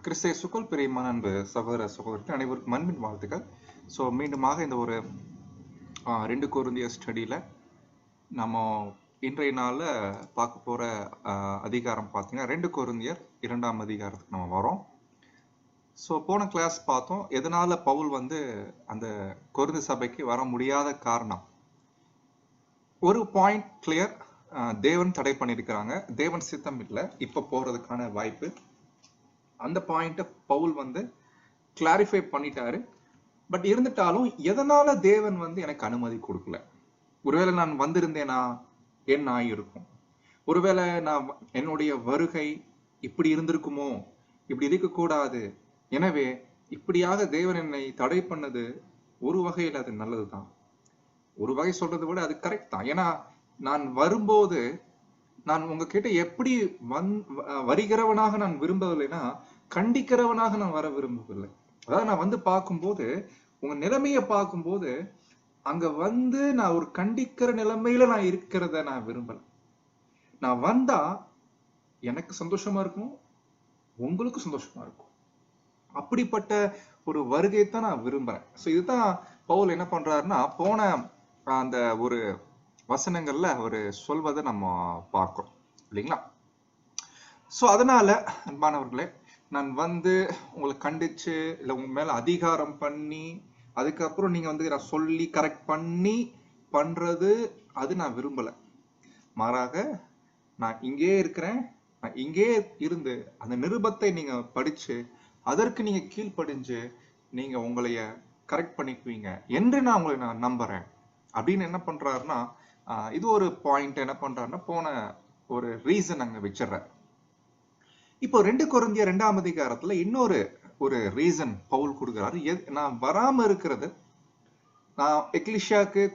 கிறிஸ்து இயேசுக்குள் பிரியமான அன்பு சகோதர சகோதரிகள் அனைவருக்கும் அன்பின் வாழ்த்துக்கள். ஸோ மீண்டுமாக இந்த ஒரு 2 கொரிந்தியர் ஸ்டடியில் நம்ம இன்றைய நாளில் பார்க்க போகிற அதிகாரம் பார்த்தீங்கன்னா 2 கொரிந்தியர் 2ஆம் அதிகாரத்துக்கு நம்ம வரோம். ஸோ போன கிளாஸ் பார்த்தோம் எதனால் பவுல் அந்த கொரிந்து சபைக்கு வர முடியாத காரணம். ஒரு பாயிண்ட் கிளியர், தேவன் தடை பண்ணியிருக்கிறாங்க, தேவன் சித்தம் இல்லை இப்போ போகிறதுக்கான வாய்ப்பு. அந்த பாயிண்ட்டை பவுல் கிளாரிஃபை பண்ணிட்டாரு. பட் இருந்துட்டாலும் எதனால தேவன் எனக்கு அனுமதி கொடுக்கல? ஒருவேளை நான் வந்திருந்தேனா என்ன ஆகியிருக்கும்? ஒருவேளை நான் என்னுடைய வருகை இப்படி இருந்திருக்குமோ? இப்படி இருக்கக்கூடாது. எனவே இப்படியாக தேவன் என்னை தடை பண்ணது ஒரு வகையில் அது நல்லதுதான். ஒரு வகை சொல்றதை விட அது கரெக்ட் தான். ஏன்னா நான் வரும்போது நான் உங்ககிட்ட எப்படி வருகிறவனாக நான் விரும்பவில்லைன்னா கண்டிக்கிறவனாக நான் வர விரும்பவில்லை. அதாவது நான் பார்க்கும்போது உங்க நிலைமைய பார்க்கும்போது அங்க நான் ஒரு கண்டிக்கிற நிலைமையில நான் இருக்கிறத நான் விரும்பல. நான் வந்தா எனக்கு சந்தோஷமா இருக்கும், உங்களுக்கு சந்தோஷமா இருக்கும். அப்படிப்பட்ட ஒரு வருகையைத்தான் நான் விரும்புறேன். ஸோ இதுதான் பவுல் என்ன பண்றாருன்னா போன அந்த ஒரு வசனங்கள்ல ஒரு சொல்வதை நம்ம பார்க்கிறோம் இல்லைங்களா? ஸோ அதனால அன்பானவர்களே, நான் உங்களை கண்டிச்சு இல்லை உங்க மேல அதிகாரம் பண்ணி அதுக்கப்புறம் நீங்க நான் சொல்லி கரெக்ட் பண்ணி பண்றது அது நான் விரும்பல. மாறாக நான் இங்கே இருக்கிறேன், நான் இங்கே இருந்து அந்த நிருபத்தை நீங்க படிச்சு அதற்கு நீங்க கீழ்ப்படிஞ்சு நீங்க உங்களைய கரெக்ட் பண்ணிக்குவீங்க என்று நான் உங்களை நான் நம்புறேன் அப்படின்னு என்ன பண்றாருன்னா இது ஒரு பாயிண்ட் என்ன பண்றாருன்னா போன ஒரு ரீசன் அங்க வச்சிடறாரு. இப்போ 2 கொரிந்தியர் 2ஆம் அதிகாரத்துல இன்னொரு ஒரு ரீசன் பவுல் கொடுக்கிறாரு. நான் வராம இருக்கிறது, நான்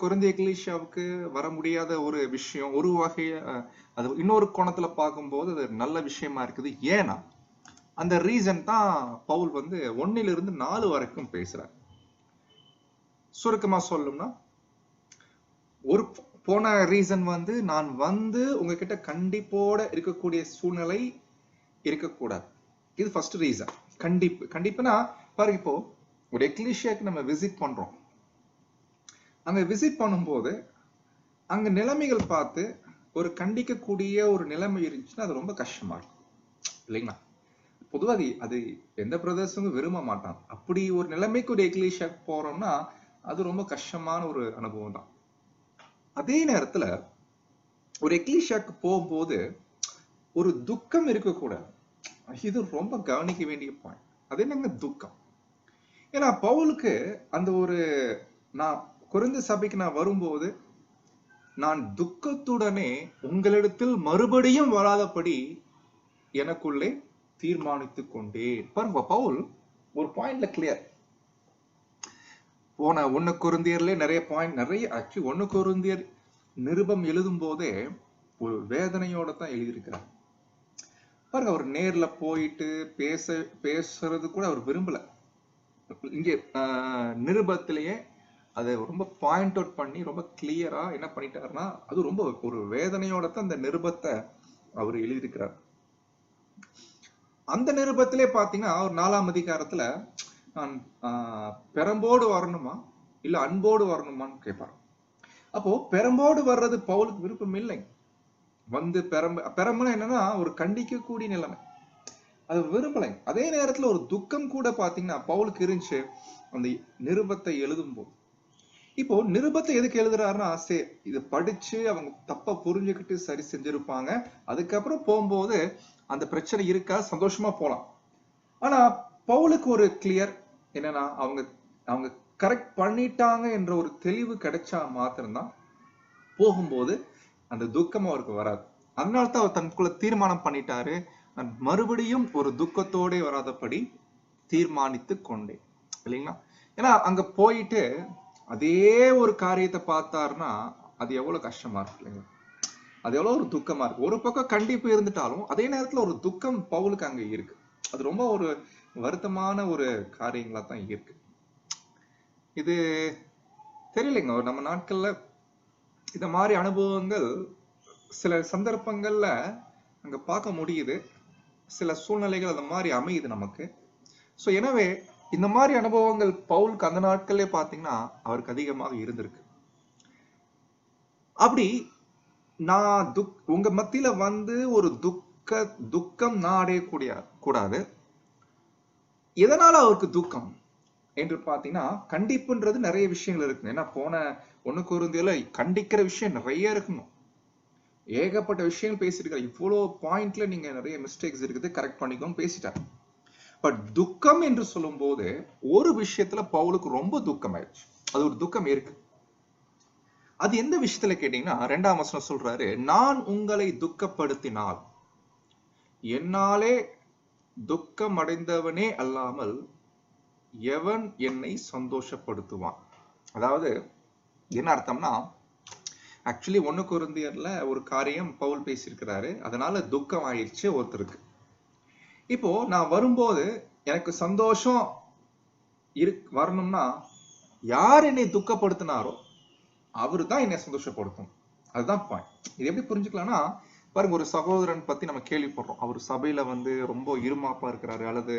கொரிந்திய எக்லீஷியாவுக்கு வர முடியாத ஒரு விஷயம். ஒரு வகைய அது இன்னொரு கோணத்துல பார்க்கும்போது அது நல்ல விஷயமா இருக்குது. ஏன்னா அந்த ரீசன் தான் பவுல் 1 to 4 வரைக்கும் பேசுறார். சுருக்கமா சொல்லணும்னா ஒரு போன ரீசன் நான் உங்ககிட்ட கண்டிப்போட இருக்கக்கூடிய சூழ்நிலை இருக்கக்கூடாது. இது ஃபர்ஸ்ட் ரீசன். கண்டிப்புனா பாருங்க, இப்போ ஒரு எக்லீஷியாக்கு நம்ம விசிட் பண்றோம். அங்க விசிட் பண்ணும்போது அங்க நிலைமைகள் பார்த்து ஒரு கண்டிக்கக்கூடிய ஒரு நிலைமை இருந்துச்சுன்னா அது ரொம்ப கஷ்டமா இருக்கும் இல்லைங்களா? பொதுவாக அது எந்த பிரதர்ஸும் விரும்ப மாட்டான். அப்படி ஒரு நிலைமைக்கு ஒரு எக்லீஷியாக்கு போறோம்னா அது ரொம்ப கஷ்டமான ஒரு அனுபவம் தான். அதே நேரத்துல ஒரு எக்லீஷியாக்கு போகும்போது ஒரு துக்கம் இருக்கக்கூடாது. இது ரொம்ப கவனிக்க வேண்டிய பாயிண்ட். அது என்னங்க துக்கம்? ஏன்னா பவுலுக்கு அந்த ஒரு நான் கொரிந்து சபைக்கு நான் வரும்போது நான் துக்கத்துடனே உங்களிடத்தில் மறுபடியும் வராதபடி எனக்குள்ளே தீர்மானித்து கொண்டேன். பாருங்க, பவுல் ஒரு பாயிண்ட்ல கிளியர். போன 1 கொரிந்தியர்ல நிறைய பாயிண்ட், ஆக்சுவலி 1 கொரிந்தியர் நிருபம் எழுதும் போதே ஒரு வேதனையோட தான் எழுதியிருக்கிறார். பாருங்க, அவர் நேர்ல போயிட்டு பேசுறது கூட அவர் விரும்பல. இங்கே நிருபத்திலேயே அதை ரொம்ப பாயிண்ட் அவுட் பண்ணி ரொம்ப கிளியரா என்ன பண்ணிட்டாருன்னா அது ரொம்ப ஒரு வேதனையோட தான் அந்த நிருபத்தை அவர் எழுதியிருக்கிறார். அந்த நிருபத்திலே பாத்தீங்கன்னா ஒரு 4ஆம் அதிகாரத்துல நான் பெரம்போடு வரணுமா இல்ல அன்போடு வரணுமான்னு கேட்பாரு. அப்போ பெரம்போடு வர்றது பவுலுக்கு விருப்பம் இல்லை. பெரம்புனா என்னன்னா ஒரு கண்டிக்கக்கூடிய நிலைமை, அது விரும்பலை. அதே நேரத்துல ஒரு துக்கம் கூட பாத்தீங்கன்னா பவுலுக்கு இருந்துச்சு அந்த நிருபத்தை எழுதும் போது. இப்போ நிருபத்தை எதுக்கு எழுதுறாருன்னா இதை படிச்சு அவங்க தப்பா புரிஞ்சுக்கிட்டு சரி செஞ்சிருப்பாங்க, அதுக்கப்புறம் போகும்போது அந்த பிரச்சனை இருக்கா சந்தோஷமா போலாம். ஆனா பவுலுக்கு ஒரு கிளியர் என்னன்னா அவங்க கரெக்ட் பண்ணிட்டாங்க என்ற ஒரு தெளிவு கிடைச்சா மாத்திரம்தான் போகும்போது அந்த துக்கம் அவருக்கு வராது. அதனால்தான் அவர் தனக்குள்ள தீர்மானம் பண்ணிட்டாரு, நான் மறுபடியும் ஒரு துக்கத்தோட வராதபடி தீர்மானித்து கொண்டேன் இல்லைங்களா? ஏன்னா அங்க போயிட்டு அதே ஒரு காரியத்தை பார்த்தாருன்னா அது எவ்வளவு கஷ்டமா இருக்கு இல்லைங்களா? அது எவ்வளவு ஒரு துக்கமா இருக்கு. ஒரு பக்கம் கண்டிப்பு இருந்துட்டாலும் அதே நேரத்துல ஒரு துக்கம் பவுலுக்கு அங்க இருக்கு. அது ரொம்ப ஒரு வருத்தமான ஒரு காரியங்களா தான் இருக்கு. இது தெரியலைங்க, நம்ம நாட்கள்ல இந்த மாதிரி அனுபவங்கள் சில சந்தர்ப்பங்கள்ல அங்க பார்க்க முடியுது. சில சூழ்நிலைகள் அந்த மாதிரி அமையுது நமக்கு. ஸோ எனவே இந்த மாதிரி அனுபவங்கள் பவுலுக்கு அந்த நாட்களே பார்த்தீங்கன்னா அவருக்கு அதிகமாக இருந்திருக்கு. அப்படி நான் உங்க மத்தியில வந்து ஒரு துக்கம் நான் அடையக்கூடிய கூடாது. எதனால அவருக்கு துக்கம் என்று பாத்தீங்கன்னா, கண்டிப்புன்றது நிறைய விஷயங்கள் இருக்கு. ஏன்னா போன 1 கொரிந்தியர்ல கண்டிக்கிற விஷயம் நிறைய இருக்கணும். ஏகப்பட்ட விஷயங்கள் பேசியிருக்காரு. இவ்வளோ பாயிண்ட்ல நீங்க நிறைய மிஸ்டேக்ஸ் இருக்குது, கரெக்ட் பண்ணிக்கோன்னு பேசிட்டாரு. பட் துக்கம் என்று சொல்லும் போது ஒரு விஷயத்துல பவுலுக்கு ரொம்ப துக்கம் ஆயிடுச்சு. அது ஒரு துக்கம் இருக்கு. அது எந்த விஷயத்துல கேட்டீங்கன்னா 2ஆம் வசனம் சொல்றாரு, நான் உங்களை துக்கப்படுத்தினால் என்னாலே துக்கம் அடைந்தவனே அல்லாமல் எவன் என்னை சந்தோஷப்படுத்துவான். அதாவது என்ன அர்த்தம்னா, ஆக்சுவலி 1 கொரிந்தியர்ல ஒரு காரியம் பவுல் பேசியிருக்கிறாரு, அதனால துக்கம் ஆயிடுச்சு ஒருத்தருக்கு. இப்போ நான் வரும்போது எனக்கு சந்தோஷம் வரணும்னா யார் என்னை துக்கப்படுத்தினாரோ அவரு தான் என்னை சந்தோஷப்படுத்தும். அதுதான் பாயிண்ட். இது எப்படி புரிஞ்சுக்கலாம்னா, பாருங்க, ஒரு சகோதரன் பத்தி நம்ம கேள்விப்படுறோம். அவர் சபையில வந்து ரொம்ப இருமாப்பா இருக்கிறாரு, அல்லது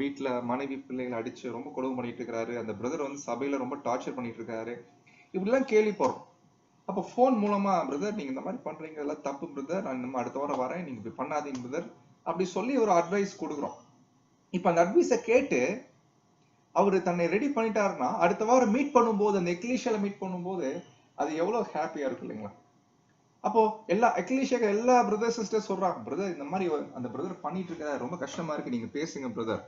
வீட்டுல மனைவி பிள்ளைகளை அடிச்சு ரொம்ப கொடுமை பண்ணிட்டு இருக்கிறாரு, அந்த பிரதர் வந்து சபையில ரொம்ப டார்ச்சர் பண்ணிட்டு இருக்காரு, இப்படிலாம் கேள்விப்படுறோம். அப்போ போன் மூலமா, பிரதர் நீங்க இந்த மாதிரி பண்றீங்க, எல்லாம் தப்பு பிரதர், நான் இந்த அடுத்த வாரம் வரேன், நீங்க இப்படி பண்ணாதீங்க பிரதர் அப்படி சொல்லி ஒரு அட்வைஸ் கொடுக்குறோம். இப்ப அந்த அட்வைஸை கேட்டு அவரு தன்னை ரெடி பண்ணிட்டாருன்னா அடுத்த வாரம் மீட் பண்ணும்போது, அந்த எக்லீஷியால மீட் பண்ணும்போது அது எவ்வளவு ஹாப்பியா இருக்கு இல்லைங்களா? அப்போ எல்லா எக்லீஷியா எல்லா பிரதர் சிஸ்டர் சொல்றாங்க, பிரதர் இந்த மாதிரி அந்த பிரதர் பண்ணிட்டு இருக்க ரொம்ப கஷ்டமா இருக்கு, நீங்க பேசுங்க பிரதர்.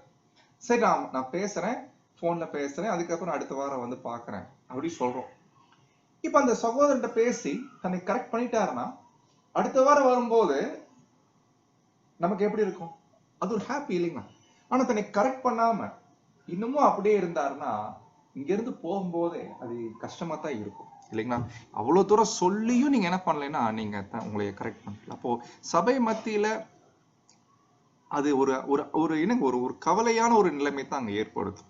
சரி, நான் பேசுறேன், போன்ல பேசுறேன், அதுக்கப்புறம் அடுத்த வாரம் வந்து பாக்குறேன் அப்படி சொல்றோம். இப்ப அந்த சகோதரன்ட்ட பேசி தன்னை கரெக்ட் பண்ணிட்டாருன்னா அடுத்த வாரம் வரும்போது நமக்கு எப்படி இருக்கும்? அது ஒரு ஹாப்பி இல்லைங்களா? ஆனா தன்னை கரெக்ட் பண்ணாம இன்னமும் அப்படியே இருந்தாருன்னா இங்க இருந்து போகும்போதே அது கஷ்டமா தான் இருக்கும் இல்லைங்களா? அவ்வளவு தூரம் சொல்லியும் நீங்க என்ன பண்ணலைன்னா நீங்க உங்களை கரெக்ட் பண்ணல. அப்போ சபை மத்தியில அது ஒரு ஒரு ஒரு கவலையான ஒரு நிலைமை தான் அங்க ஏற்படுது.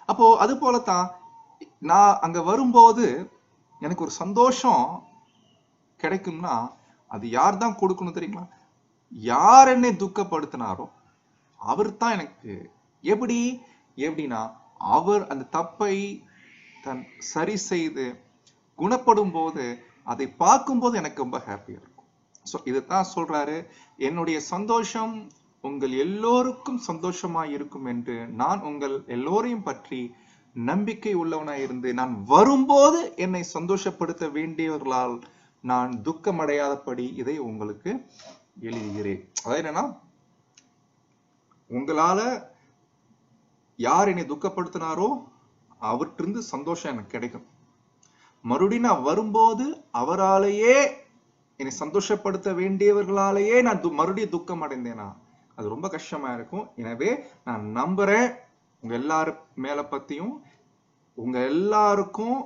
அப்போ அது போலத்தான் நான் அங்க வரும்போது எனக்கு ஒரு சந்தோஷம் கிடைக்கும்னா அது யார் தான் கொடுக்கணும் தெரியுங்களா? யார் என்னை துக்கப்படுத்தினாரோ அவர் தான் எனக்கு. எப்படின்னா அவர் அந்த தப்பை தன் சரி செய்து குணப்படும் போது அதை பார்க்கும்போது எனக்கு ரொம்ப ஹாப்பியா இருக்கும். ஸோ இதைத்தான் சொல்றாரு, என்னுடைய சந்தோஷம் உங்கள் எல்லோருக்கும் சந்தோஷமா இருக்கும் என்று நான் உங்கள் எல்லோரையும் பற்றி நம்பிக்கை உள்ளவனாய் இருந்து நான் வரும்போது என்னை சந்தோஷப்படுத்த வேண்டியவர்களால் நான் துக்கமடையாதபடி இதை உங்களுக்கு எழுதுகிறேன். அதாவது என்னன்னா, உங்களால யார் என்னை துக்கப்படுத்தினாரோ அவற்றிருந்து சந்தோஷம் எனக்கு கிடைக்கும். மறுபடியும் நான் வரும்போது அவராலேயே என்னை சந்தோஷப்படுத்த வேண்டியவர்களாலேயே நான் மறுபடியும் துக்கம் அடைந்தேனா அது ரொம்ப கஷ்டமா இருக்கும். எனவே நான் நம்புறேன் உங்க எல்லாரு மேல பத்தியும் உங்க எல்லாருக்கும்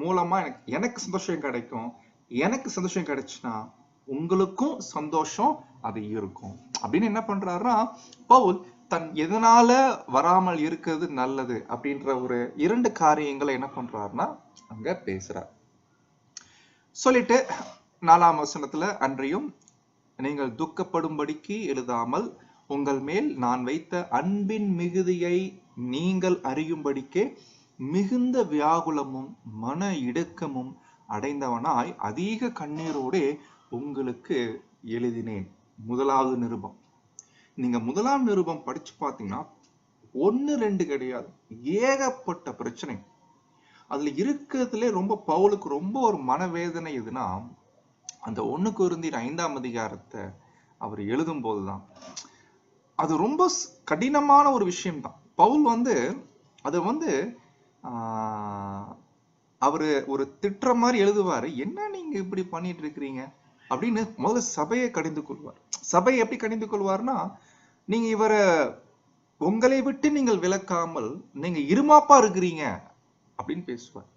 மூலமா எனக்கு சந்தோஷம் கிடைக்கும். எனக்கு சந்தோஷம் கிடைச்சுன்னா உங்களுக்கும் சந்தோஷம் அது இருக்கும் அப்படின்னு என்ன பண்றாருன்னா, பவுல் தன் எதனால வராமல் இருக்கிறது நல்லது அப்படின்ற ஒரு 2 காரியங்களை என்ன பண்றாருன்னா அங்க பேசுறார். சொல்லிட்டு 4ஆம் வசனத்துல, அன்றியும் நீங்கள் துக்கப்படும்படிக்கு எழுதாமல் உங்கள் மேல் நான் வைத்த அன்பின் மிகுதியை நீங்கள் அறியும்படிக்கே மிகுந்த வியாகுலமும் மன இடுக்கமும் அடைந்தவனாய் அதிக கண்ணீரோடு உங்களுக்கு எழுதினேன். முதலாவது நிருபம். நீங்க 1ஆம் நிருபம் படிச்சு பாத்தீங்கன்னா 1 2 கிடையாது, ஏகப்பட்ட பிரச்சனை அதுல இருக்கிறதுல. ரொம்ப பவுலுக்கு ரொம்ப ஒரு மனவேதனை எதுனா, அந்த 1 கொரிந்தியர் 5ஆம் அதிகாரத்தை அவர் எழுதும் போதுதான் அது ரொம்ப கடினமான ஒரு விஷயம்தான். பவுல் வந்து அதை வந்து அவரு ஒரு திட்டுற மாதிரி எழுதுவாரு, என்ன நீங்க இப்படி பண்ணிட்டு இருக்கிறீங்க அப்படின்னு முதல்ல சபையை கடிந்து கொள்வார். சபையை எப்படி கடிந்து கொள்வார்னா, நீங்க இவரை உங்களை விட்டு நீங்கள் விலக்காமல் நீங்க இருமாப்பா இருக்கிறீங்க அப்படின்னு பேசுவார்.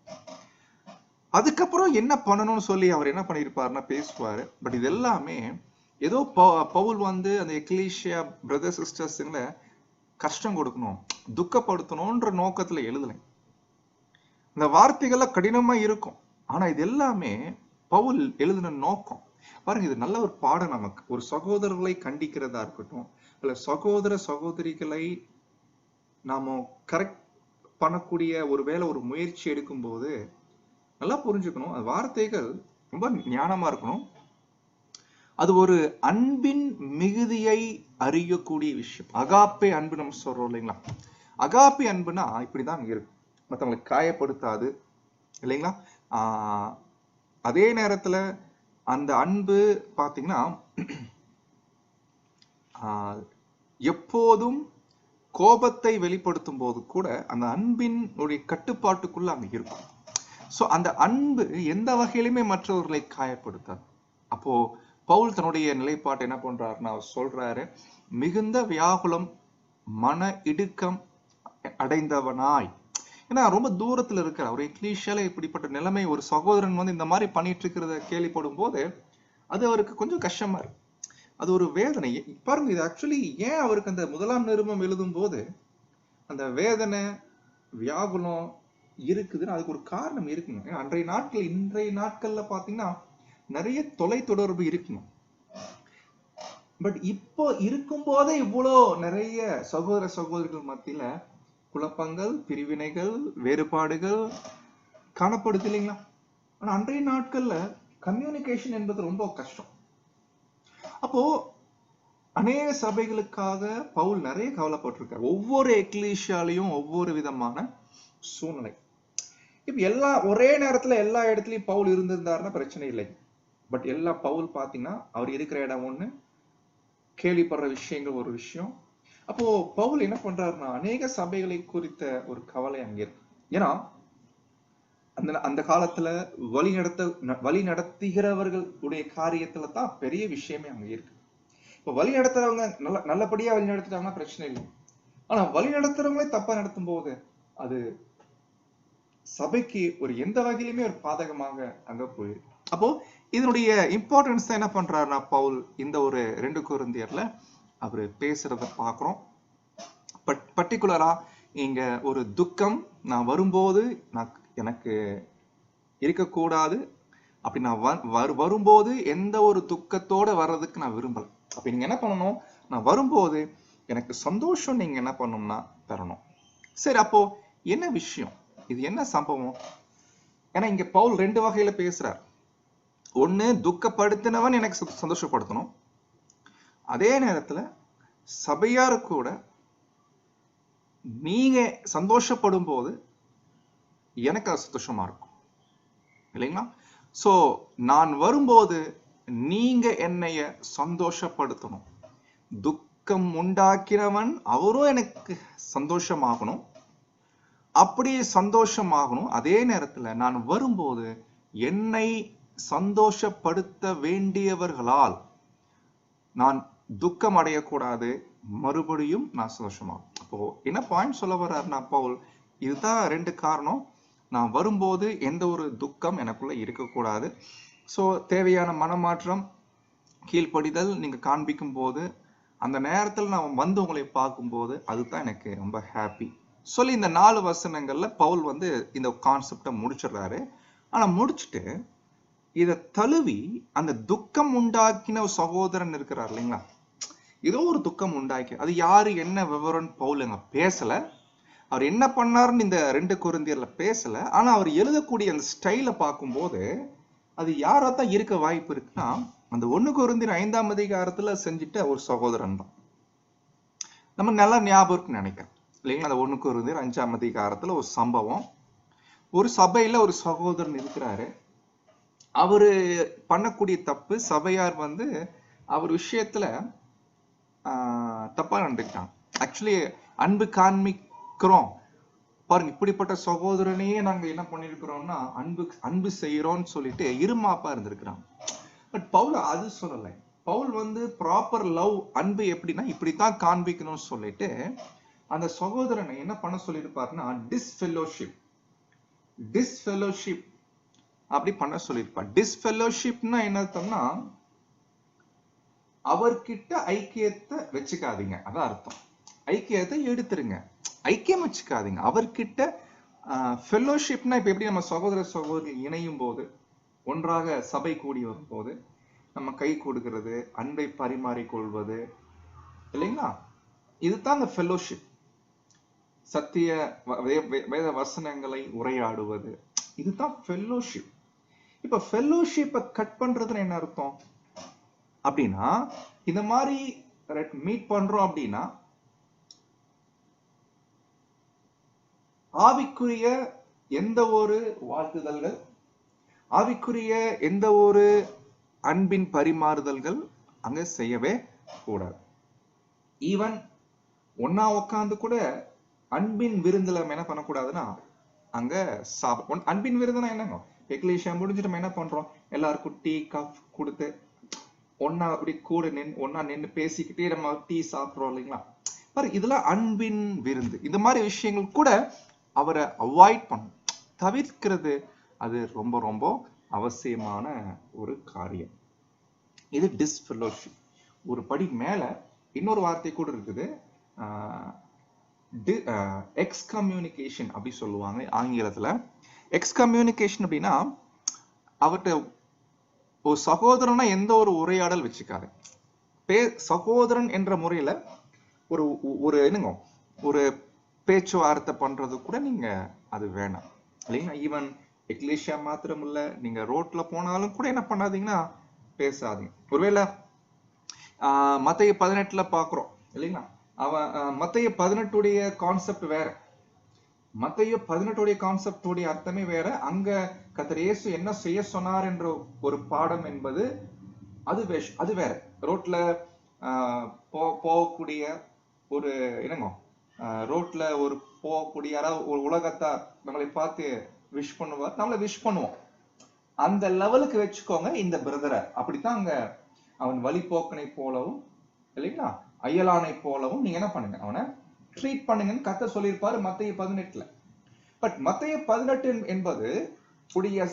அதுக்கப்புறம் என்ன பண்ணணும்னு சொல்லி அவர் என்ன பண்ணிருப்பாருன்னா பேசுவாரு. பட் இது எல்லாமே ஏதோ பவுல் வந்து அந்த எக்லீஷியா பிரதர் சிஸ்டர்ஸ்ல கஷ்டம் கொடுக்கணும், துக்கப்படுத்தணும்ன்ற நோக்கத்துல எழுதலை. இந்த வார்த்தைகள்லாம் கடினமா இருக்கும், ஆனா இது எல்லாமே பவுல் எழுதின நோக்கம். பாருங்க, இது நல்ல ஒரு பாடம் நமக்கு. ஒரு சகோதரர்களை கண்டிக்கிறதா இருக்கட்டும், இல்ல சகோதர சகோதரிகளை நாம கரெக்ட் பண்ணக்கூடிய ஒரு முயற்சி எடுக்கும் போது நல்லா புரிஞ்சுக்கணும். அது வார்த்தைகள் ரொம்ப ஞானமா இருக்கணும். அது ஒரு அன்பின் மிகுதியை அறியக்கூடிய விஷயம். அகாப்பே அன்பு நம்ம சொல்றோம் இல்லைங்களா? அகாப்பே அன்புனா இப்படிதான் இருக்கும். மற்றவங்களை காயப்படுத்தாது இல்லைங்களா? அதே நேரத்துல அந்த அன்பு பாத்தீங்கன்னா எப்போதும் கோபத்தை வெளிப்படுத்தும் போது கூட அந்த அன்பின் கட்டுப்பாட்டுக்குள்ள அங்க இருக்கும். சோ அந்த அன்பு எந்த வகையிலுமே மற்றவர்களை காயப்படுத்தாது. அப்போ பவுல் தன்னுடைய நிலைப்பாட்டை என்ன பண்றாருன்னா சொல்றாரு, மிகுந்த வியாகுலம் மன இடுக்கம் அடைந்தவனாய். ஏன்னா ரொம்ப தூரத்துல இருக்கிற ஒரு எக்லீஷியால இப்படிப்பட்ட நிலைமை ஒரு சகோதரன் வந்து இந்த மாதிரி பண்ணிட்டு இருக்கிறத கேள்விப்படும் போது அது அவருக்கு கொஞ்சம் கஷ்டமா இருக்கு. அது ஒரு வேதனை. பாருங்க, இது ஆக்சுவலி ஏன் அவருக்கு அந்த 1ஆம் நிருபம் எழுதும் போது அந்த வேதனை வியாகுலம் இருக்குதுன்னு அதுக்கு ஒரு காரணம் இருக்குங்க. இன்றைய நாட்கள்ல பாத்தீங்கன்னா நிறைய தொலை தொடர்பு இருக்கணும். பட் இப்போ இருக்கும் போதே இவ்வளோ நிறைய சகோதர சகோதரிகள் மத்தியில குழப்பங்கள், பிரிவினைகள், வேறுபாடுகள் காணப்படுது இல்லைங்களா? ஆனா அன்றைய நாட்கள்ல கம்யூனிகேஷன் என்பது ரொம்ப கஷ்டம். அப்போ அநேக சபைகளுக்காக பவுல் நிறைய கவலைப்பட்டிருக்காரு. ஒவ்வொரு எக்லீஷியாலையும் ஒவ்வொரு விதமான சூழ்நிலை. இப்ப ஒரே நேரத்துல எல்லா இடத்துலயும் பவுல் இருந்திருந்தாருன்னா பிரச்சனை இல்லை. பட் பவுல் பாத்தீங்கன்னா அவர் இருக்கிற இடம் ஒண்ணு, கேள்விப்படுற விஷயங்கள் ஒரு விஷயம். அப்போ பவுல் என்ன பண்றாருன்னா அநேக சபைகளை குறித்த ஒரு கவலை அங்க இருக்கு. ஏன்னா அந்த காலத்துல வழி நடத்துகிறவர்களுடைய காரியத்துல தான் பெரிய விஷயமே அங்க இருக்கு. இப்ப வழி நடத்துறவங்க நல்லபடியா வழி நடத்துட்டாங்கன்னா பிரச்சனை இல்லை. ஆனா வழி நடத்துறவங்களே தப்பா நடத்தும் போது அது சபைக்கு ஒரு எந்த வகையிலுமே ஒரு பாதகமாக அங்க போயிருக்கு. அப்போ இதனுடைய இம்பார்ட்டன்ஸ் என்ன பண்றாருன்னா பவுல் இந்த ஒரு 2 கொரிந்தியர்ல அவரு பேசுறத பாக்குறோம். பர்டிகுலரா இங்க ஒரு துக்கம் நான் வரும்போது எனக்கு இருக்கக்கூடாது. அப்படி நான் வரும்போது எந்த ஒரு துக்கத்தோட வர்றதுக்கு நான் விரும்பல. அப்ப நீங்க என்ன பண்ணணும், நான் வரும்போது எனக்கு சந்தோஷம் நீங்க என்ன பண்ணணும்னா தரணும். சரி, அப்போ என்ன விஷயம், இது என்ன சம்பவம்? ஏன்னா இங்க பவுல் 2 வகையில பேசுறார். ஒண்ணு, துக்கப்படுத்தினவன் எனக்கு சந்தோஷப்படுத்தணும். அதே நேரத்துல சபையாரு கூட நீங்க சந்தோஷப்படும் போது எனக்கு அது சந்தோஷமா இருக்கும் இல்லைங்களா? சோ நான் வரும்போது நீங்க என்னைய சந்தோஷப்படுத்தணும். துக்கம் உண்டாக்கினவன் அவரும் எனக்கு சந்தோஷமாகணும். அப்படி சந்தோஷமாகணும். அதே நேரத்துல நான் வரும்போது என்னை சந்தோஷப்படுத்த வேண்டியவர்களால் நான் துக்கம் அடையக்கூடாது, மறுபடியும் நான் சந்தோஷமாகும். அப்போ என்ன பாயிண்ட் சொல்ல வர்றாருன்னா பவுல், இதுதான் 2 காரணம். நான் வரும்போது எந்த ஒரு துக்கம் எனக்குள்ள இருக்கக்கூடாது. ஸோ தேவையான மனமாற்றம், கீழ்ப்படிதல் நீங்க காண்பிக்கும் போது அந்த நேரத்தில் நான் வந்து உங்களை பார்க்கும்போது அதுதான் எனக்கு ரொம்ப ஹாப்பி சொல்லி இந்த 4 வசனங்கள்ல பவுல் வந்து இந்த கான்செப்டை முடிச்சிடுறாரு. ஆனா முடிச்சுட்டு இதை தழுவி அந்த துக்கம் உண்டாக்கின சகோதரன் இருக்கிறார் இல்லைங்களா, ஏதோ ஒரு துக்கம் உண்டாக்கி அது யாரு என்ன விவரம் பவுல் அங்க பேசல. அவர் என்ன பண்ணாருன்னு இந்த 2 கொரிந்தியர்ல பேசல. ஆனா அவர் எழுதக்கூடிய அந்த ஸ்டைல பார்க்கும்போது அது யாராத்தான் இருக்க வாய்ப்பு இருக்குன்னா அந்த 1 கொரிந்தியர் 5ஆம் அதிகாரத்துல செஞ்சுட்ட ஒரு சகோதரன் தான். நம்ம நல்லா ஞாபகம் இருக்குன்னு நினைக்கிறேன் இல்லைங்களா? அந்த 1 கொரிந்தியர் 5ஆம் அதிகாரத்துல ஒரு சம்பவம். ஒரு சபையில ஒரு சகோதரன் இருக்கிறாரு. அவரு பண்ணக்கூடிய தப்பு, சபையார் வந்து அவர் விஷயத்துல தப்பா நடந்துக்கிட்டாங்க. ஆக்சுவலி அன்பு காண்பிக்கிறோம் பாருங்க, இப்படிப்பட்ட சகோதரனையே நாங்க என்ன பண்ணிருக்கிறோம்னா அன்பு செய்யறோம்னு சொல்லிட்டு இருமாப்பா இருந்திருக்கிறாங்க. பட் பவுல் அது சொல்லலை. பவுல் வந்து ப்ராப்பர் லவ், அன்பு எப்படின்னா இப்படித்தான் காண்பிக்கணும்னு சொல்லிட்டு அந்த சகோதரனை என்ன பண்ண சொல்லியிருப்பாருன்னா டிஸ்ஃபெலோஷிப் அப்படி பண்ண சொல்லியிருப்பார். டிஸ்ஃபெலோஷிப்னா என்ன அர்த்தம்னா அவர்கிட்ட ஐக்கியத்தை வச்சுக்காதீங்க, அதான் அர்த்தம். ஐக்கியத்தை எடுத்துருங்க, ஐக்கியம் வச்சுக்காதீங்க அவர்கிட்ட. ஃபெலோஷிப்னா இப்ப எப்படி நம்ம சகோதர சகோதரி இணையும் போது, ஒன்றாக சபை கூடி வரும் போது நம்ம கை கொடுக்கிறது, அன்பை பரிமாறிக்கொள்வது இல்லைங்களா? இதுதான் அந்த ஃபெல்லோஷிப். சத்திய வேத வசனங்களை உரையாடுவது, இதுதான் ஃபெல்லோஷிப். இப்ப ஃபெல்லோஷிப்பை கட் பண்றதுன்னு என்ன அர்த்தம் அப்படின்னா, இந்த மாதிரி மீட் பண்றோம் அப்படின்னா ஆவிக்குரிய எந்த ஒரு வாழ்த்துதல்கள், ஆவிக்குரிய எந்த ஒரு அன்பின் பரிமாறுதல்கள் அங்க செய்யவே கூடாது. ஈவன் ஒன்னா உட்காந்து கூட அன்பின் விருந்துல என்ன பண்ணக்கூடாதுன்னா அங்க அன்பின் விருந்துனா என்னங்க, எக்லீசியா முடிஞ்சுட்டு நம்ம என்ன பண்றோம், எல்லாருக்கும் டீ கப் கொடுத்து ஒன்னா அப்படி கூட ஒன்னா நின்று பேசிக்கிட்டே நம்ம டீ சாப்பிடுறோம் இல்லைங்களா? பாரு, இதெல்லாம் அன்பின் விருந்து. இந்த மாதிரி விஷயங்கள் கூட அவரை அவாய்ட் பண்ணும், தவிர்க்கிறது அது ரொம்ப ரொம்ப அவசியமான ஒரு காரியம். இது டிஸ்ஃபெல்லோஷிப். ஒரு படி மேல இன்னொரு வார்த்தை கூட இருக்குது, எக்ஸ்கம்யூனிகேஷன் அப்படி சொல்லுவாங்க ஆங்கிலத்துல. எக்ஸ்கம்யூனிகேஷன் அப்படின்னா, அவர்கிட்ட ஒரு சகோதரனா எந்த ஒரு உரையாடல் வச்சுக்காரு. சகோதரன் என்ற முறையில ஒரு ஒரு என்னங்க ஒரு பேச்சுவார்த்தை பண்றது கூட நீங்க அது வேணாம் இல்லைங்களா? ஈவன் எக்லீசியா மாத்திரம் இல்ல, நீங்க ரோட்ல போனாலும் கூட என்ன பண்ணாதீங்கன்னா பேசாதீங்க. ஒருவேளை மத்தேயு 18 பாக்குறோம் இல்லைங்களா? மத்தேயு 18 கான்செப்ட் வேற, மத்தேயு 18 கான்செப்டோடைய அர்த்தமே வேற. அங்க கர்த்தர் இயேசு என்ன செய்ய சொன்னார் என்ற ஒரு பாடம் என்பது அது வேற. ரோட்ல போகக்கூடிய ஒரு என்னங்க, ரோட்ல ஒரு போகக்கூடிய யாராவது ஒரு உலகத்தார் நம்மளை பார்த்து விஷ் பண்ணுவார், நம்மளை விஷ் பண்ணுவோம், அந்த லெவலுக்கு வச்சுக்கோங்க இந்த பிரதரை. அப்படித்தான் அங்க அவன் வழிபோக்கனை போலவும் இல்லைங்களா, அயலானை போலவும் நீங்க என்ன பண்ணுங்க, அவனை ட்ரீட் பண்ணுங்கன்னு கர்த்தர் சொல்லியிருப்பாரு மத்தேயு 18. பட் மத்தேயு 18 என்பது உடைய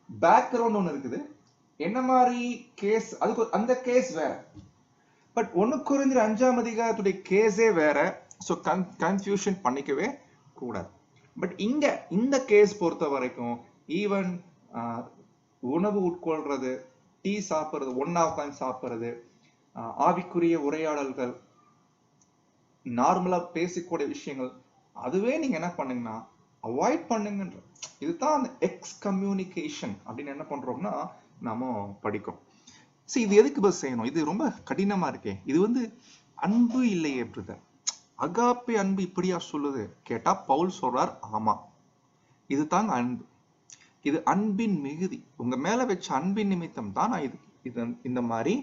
பேக்ரவுண்ட் ஒண்ணு இருக்குது, என்ன மாதிரி கேஸ், அதுக்கு அந்த கேஸ் வேற. பட் 1 கொரிந்தியர் 5ஆம் அதிகாரத்துடைய கேஸே வேற. சோ கன்ஃபியூஷன் பண்ணிக்கவே கூடாது. பட் இங்க இந்த கேஸ் பொறுத்த வரைக்கும் ஈவன் உணவு உட்கொள்றது, டீ சாப்பிடுறது, ஒன்னா உட்காந்து சாப்பிடுறது, ஆவிக்குரிய உரையாடல்கள், நார்மலா பேசிக்கூடிய விஷயங்கள், அதுவே நீங்க என்ன பண்ணுங்கன்னா அவாய்ட் பண்ணுங்கன்ற. இதுதான் அந்த எக்ஸ்கம்யூனிகேஷன் அப்படின்னு என்ன பண்றோம்னா நாம படிக்கிறோம். இது எதுக்கு பஸ் செய்யணும்? இது ரொம்ப கடினமா இருக்கே. இது அன்பு இல்லையே பிரதர், அகாப்பே அன்பு இப்படியா சொல்லுது கேட்டா பவுல் சொல்றார், ஆமா இதுதாங்க அன்பு. இது அன்பின் மிகுதி. உங்க மேல வச்ச அன்பின் நிமித்தம் தான் நான் இது இந்த மாதிரி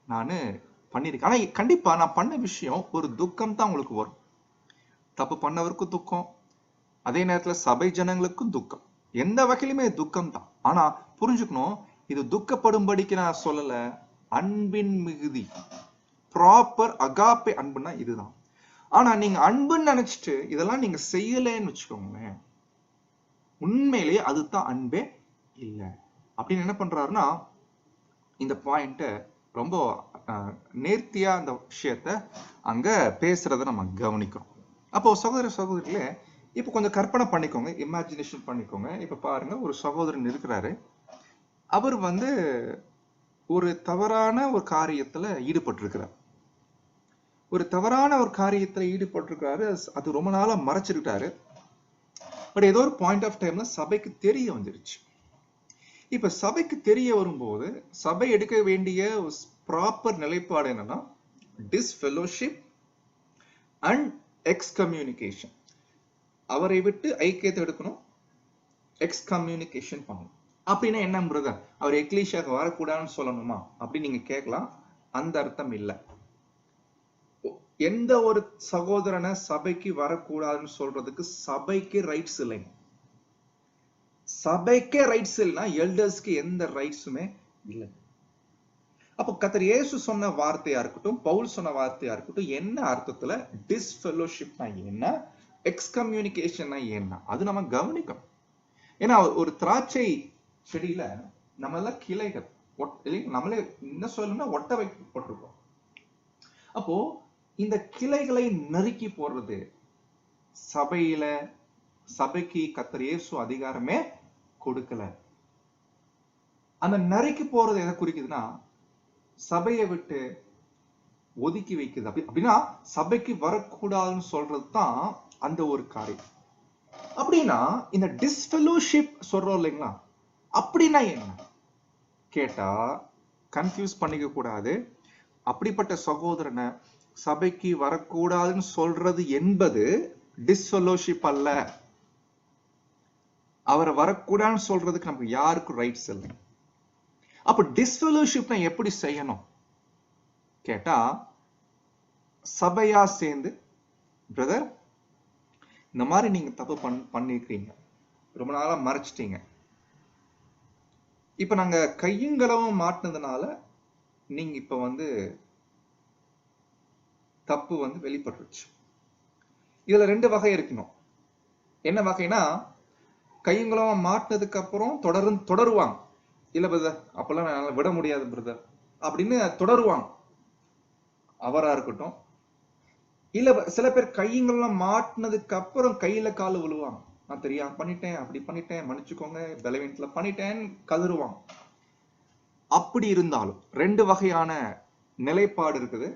நானு பண்ணிருக்கேன். ஆனா கண்டிப்பா நான் பண்ண விஷயம் ஒரு துக்கம் தான் உங்களுக்கு வரும். தப்பு பண்ணவருக்கும் துக்கம், அதே நேரத்துல சபை ஜனங்களுக்கும் துக்கம், எந்த வகையிலுமே துக்கம் தான். ஆனா புரிஞ்சுக்கணும், இது துக்கப்படும்படிக்கு நான் சொல்லல, அன்பின் மிகுதி, ப்ராப்பர் அகாப்பே அன்புனா இதுதான். ஆனா நீங்க அன்புன்னு நினைச்சிட்டு இதெல்லாம் நீங்க செய்யலன்னு வச்சுக்கோங்களேன், உண்மையிலேயே அதுதான் அன்பே இல்லை. அப்படின்னு என்ன பண்றாருன்னா இந்த பாயிண்ட ரொம்ப நேர்த்தியா அந்த விஷயத்த அங்க பேசுறத நம்ம கவனிக்கிறோம். அப்போ சகோதர சகோதரிகளே, இப்ப கொஞ்சம் கற்பனை பண்ணிக்கோங்க, இமேஜினேஷன் பண்ணிக்கோங்க. இப்ப பாருங்க, ஒரு சகோதரன் இருக்கிறாரு, அவர் ஒரு தவறான ஒரு காரியத்துல ஈடுபட்டிருக்கிறார். ஒரு தவறான ஒரு காரியத்துல ஈடுபட்டிருக்கிறாரு, அது ரொம்ப நாளா மறைச்சிருக்காரு. பட் ஏதோ ஒரு பாயிண்ட் ஆஃப் டைம்ல சபைக்கு தெரிய வந்துருச்சு. இப்ப சபைக்கு தெரிய வரும்போது சபை எடுக்க வேண்டிய ப்ராப்பர் நிலைப்பாடு என்னன்னா டிஸ்ஃபெல்லோஷிப் அண்ட் எக்ஸ்கம்யூனிகேஷன். அவரை விட்டு ஐக்கியத்தை எடுக்கணும், எக்ஸ்கம்யூனிகேஷன் பண்ணணும். அப்படின்னா என்ன பிரதர், அவர் எக்லீசியாக்கு வரக்கூடாதுன்னு சொல்லணுமா அப்படின்னு நீங்க கேட்கலாம். அந்த அர்த்தம் இல்லை. எந்த ஒரு சகோதரனை சபைக்கு வரக்கூடாதுன்னு சொல்றதுக்கு சபைக்கு ரைட்ஸ் இல்லை. சபைக்கே ரைட்ஸ் இல்லைன்னா எல்டர்ஸ்க்கு எந்த ரைட்ஸுமே இல்லை. அப்போ கர்த்தர் இயேசு சொன்ன வார்த்தையா இருக்கட்டும், பவுல் சொன்ன வார்த்தையா இருக்கட்டும், என்ன அர்த்தத்துல டிஸ்ஃபெல்லோஷிப்னா என்ன, எக்ஸ்கம்யூனிகேஷன்னா என்ன, அது நம்ம கவனிக்கணும். ஏன்னா ஒரு திராட்சை செடியில நம்ம எல்லாம் கிளைகள், நம்மளே என்ன சொல்லணும்னா ஒட்ட வைக்கப்பட்டிருக்கோம். அப்போ இந்த கிளைகளை நறுக்கி போடுறது சபைக்கு கர்த்தர் இயேசு அதிகாரமே கொடுக்கல. அந்த நறுக்கி போறது எதை குறிக்குதுன்னா சபையை விட்டு ஒதுக்கி வைக்குது. அப்படின்னா சபைக்கு வரக்கூடாதுன்னு சொல்றதுதான் அந்த ஒரு காரியம். அப்படின்னா இந்த டிஸ்ஃபெலோஷிப் சொல்றோம் இல்லைங்களா, அப்படின்னா என்ன கேட்டா கன்ஃபியூஸ் பண்ணிக்க கூடாது. அப்படிப்பட்ட சகோதரனை சபைக்கு வரக்கூடாதுன்னு சொல்றது என்பது டிஸ்ஃபெலோஷிப் அல்ல. அவரை வரக்கூடாதுன்னு சொல்றதுக்கு நமக்கு யாருக்கும் ரைட்ஸ் இல்லை. அப்ப டிஸ்ஃபெலோஷிப் எப்படி செய்யணும் கேட்டா, சபையா சேர்ந்து பிரதர் இந்த மாதிரி நீங்க தப்பு பண்ணிருக்கீங்க, ரொம்ப நாளா மறைச்சிட்டீங்க, இப்ப நாங்க கையுங்களவும் மாட்டினதுனால நீங்க இப்ப தப்பு வெளிப்பட்டுருச்சு. இதுல ரெண்டு வகை இருக்கணும். என்ன வகைனா, கையுங்களவும் மாட்டினதுக்கு அப்புறம் தொடருவாங்க. இல்ல பிரதர் அப்பெல்லாம் என்னால விட முடியாது பிரதர் அப்படின்னு தொடருவாங்க, அவரா இருக்கட்டும். இல்ல சில பேர் கையுங்கள்லாம் மாட்டினதுக்கு அப்புறம் கையில கால விழுவாங்க, நான் தெரியாம பண்ணிட்டேன், அப்படி பண்ணிட்டேன், மன்னிச்சுக்கோங்க, பலவீனத்துல பண்ணிட்டேன், கதறுவாங்க. அப்படி இருந்தாலும் ரெண்டு வகையான நிலைப்பாடு இருக்குது.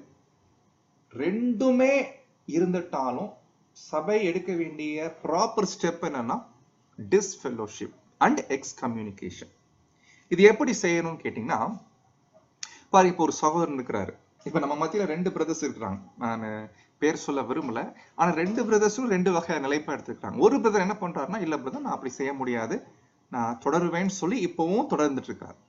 ரெண்டுமே இருந்துட்டாலும் சபை எடுக்க வேண்டிய ப்ராப்பர் ஸ்டெப் என்னன்னா டிஸ்ஃபெலோஷிப் அண்ட் எக்ஸ்கம்யூனிகேஷன். இது எப்படி செய்யணும்னு கேட்டீங்கன்னா, பாருங்க, இப்போ ஒரு சகோதரன் இருக்கிறாரு. இப்ப நம்ம மத்தியில ரெண்டு பிரதர்ஸ் இருக்கிறாங்க. நான் பேர் சொல்ல விரும்பல, ஆனா ரெண்டு பிரதர்ஸும் ரெண்டு வகையான நிலைப்பாடு எடுத்துக்கிறாங்க. ஒரு பிரதர் என்ன பண்றாருன்னா, இல்ல பிரதர் நான் அப்படி செய்ய முடியாது, நான் தொடருவேன்னு சொல்லி இப்பவும் தொடர்ந்துட்டு இருக்காரு.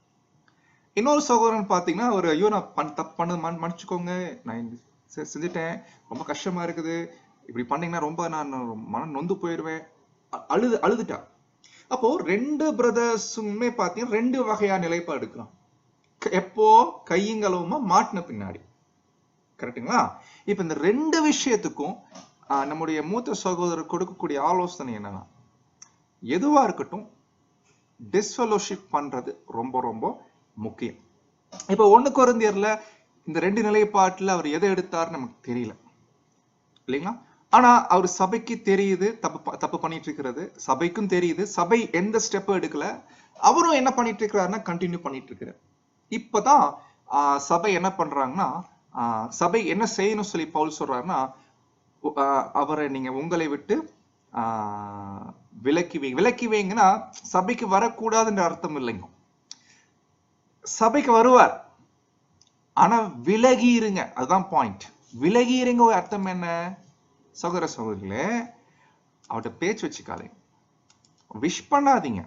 இன்னொரு சகோதரன் பாத்தீங்கன்னா, ஒரு ஐயோ நான் தப்பு பண்ண மன்னிச்சுக்கோங்க, நான் செஞ்சுட்டேன், ரொம்ப கஷ்டமா இருக்குது, இப்படி பண்ணீங்கன்னா ரொம்ப நான் மனம் நொந்து போயிடுவேன், அழுதுட்டா. அப்போ ரெண்டு பிரதர்ஸுமே பாத்தீங்கன்னா ரெண்டு வகையா நிலைப்பாடு எடுக்கிறான். எப்போ கையுங்களவுமா மாட்டின பின்னாடி. கரெக்டுங்களா? இப்ப இந்த ரெண்டு விஷயத்துக்கும் நம்முடைய மூத்த சகோதரர் கொடுக்கக்கூடிய ஆலோசனை என்னன்னா, எதுவா இருக்கட்டும் டிஸ்ஃபெலோஷிப் பண்றது ரொம்ப ரொம்ப முக்கியம். இப்ப 1 கொரிந்தியர்ல இந்த ரெண்டு நிலைப்பாட்டுல அவர் எதை எடுத்தாருன்னு நமக்கு தெரியல இல்லைங்களா? ஆனா அவர் சபைக்கு தெரியுது தப்பு பண்ணிட்டு இருக்கிறது, சபைக்கும் தெரியுது சபை எந்த ஸ்டெப் எடுக்கல, அவரும் என்ன பண்ணிட்டு இருக்கிறாருன்னா கண்டினியூ பண்ணிட்டு இருக்கிறார். இப்பதான் சபை என்ன பண்றாங்கன்னா, சபை என்ன செய்யணும் சொல்லி பவுல் சொல்றாருன்னா, அவரை நீங்க உங்களை விட்டு விலக்கி வைங்கன்னா சபைக்கு வரக்கூடாதுன்ற அர்த்தம் இல்லைங்க. சபைக்கு வருவார், ஆனா விலகி இருங்க, அதுதான் பாயிண்ட். விலகி இருங்க அர்த்தம் என்ன சகோதர சகோதரிகளே? அவர்கிட்ட பேச்சு வச்சுக்காதீங்க, விஷ் பண்ணாதீங்க,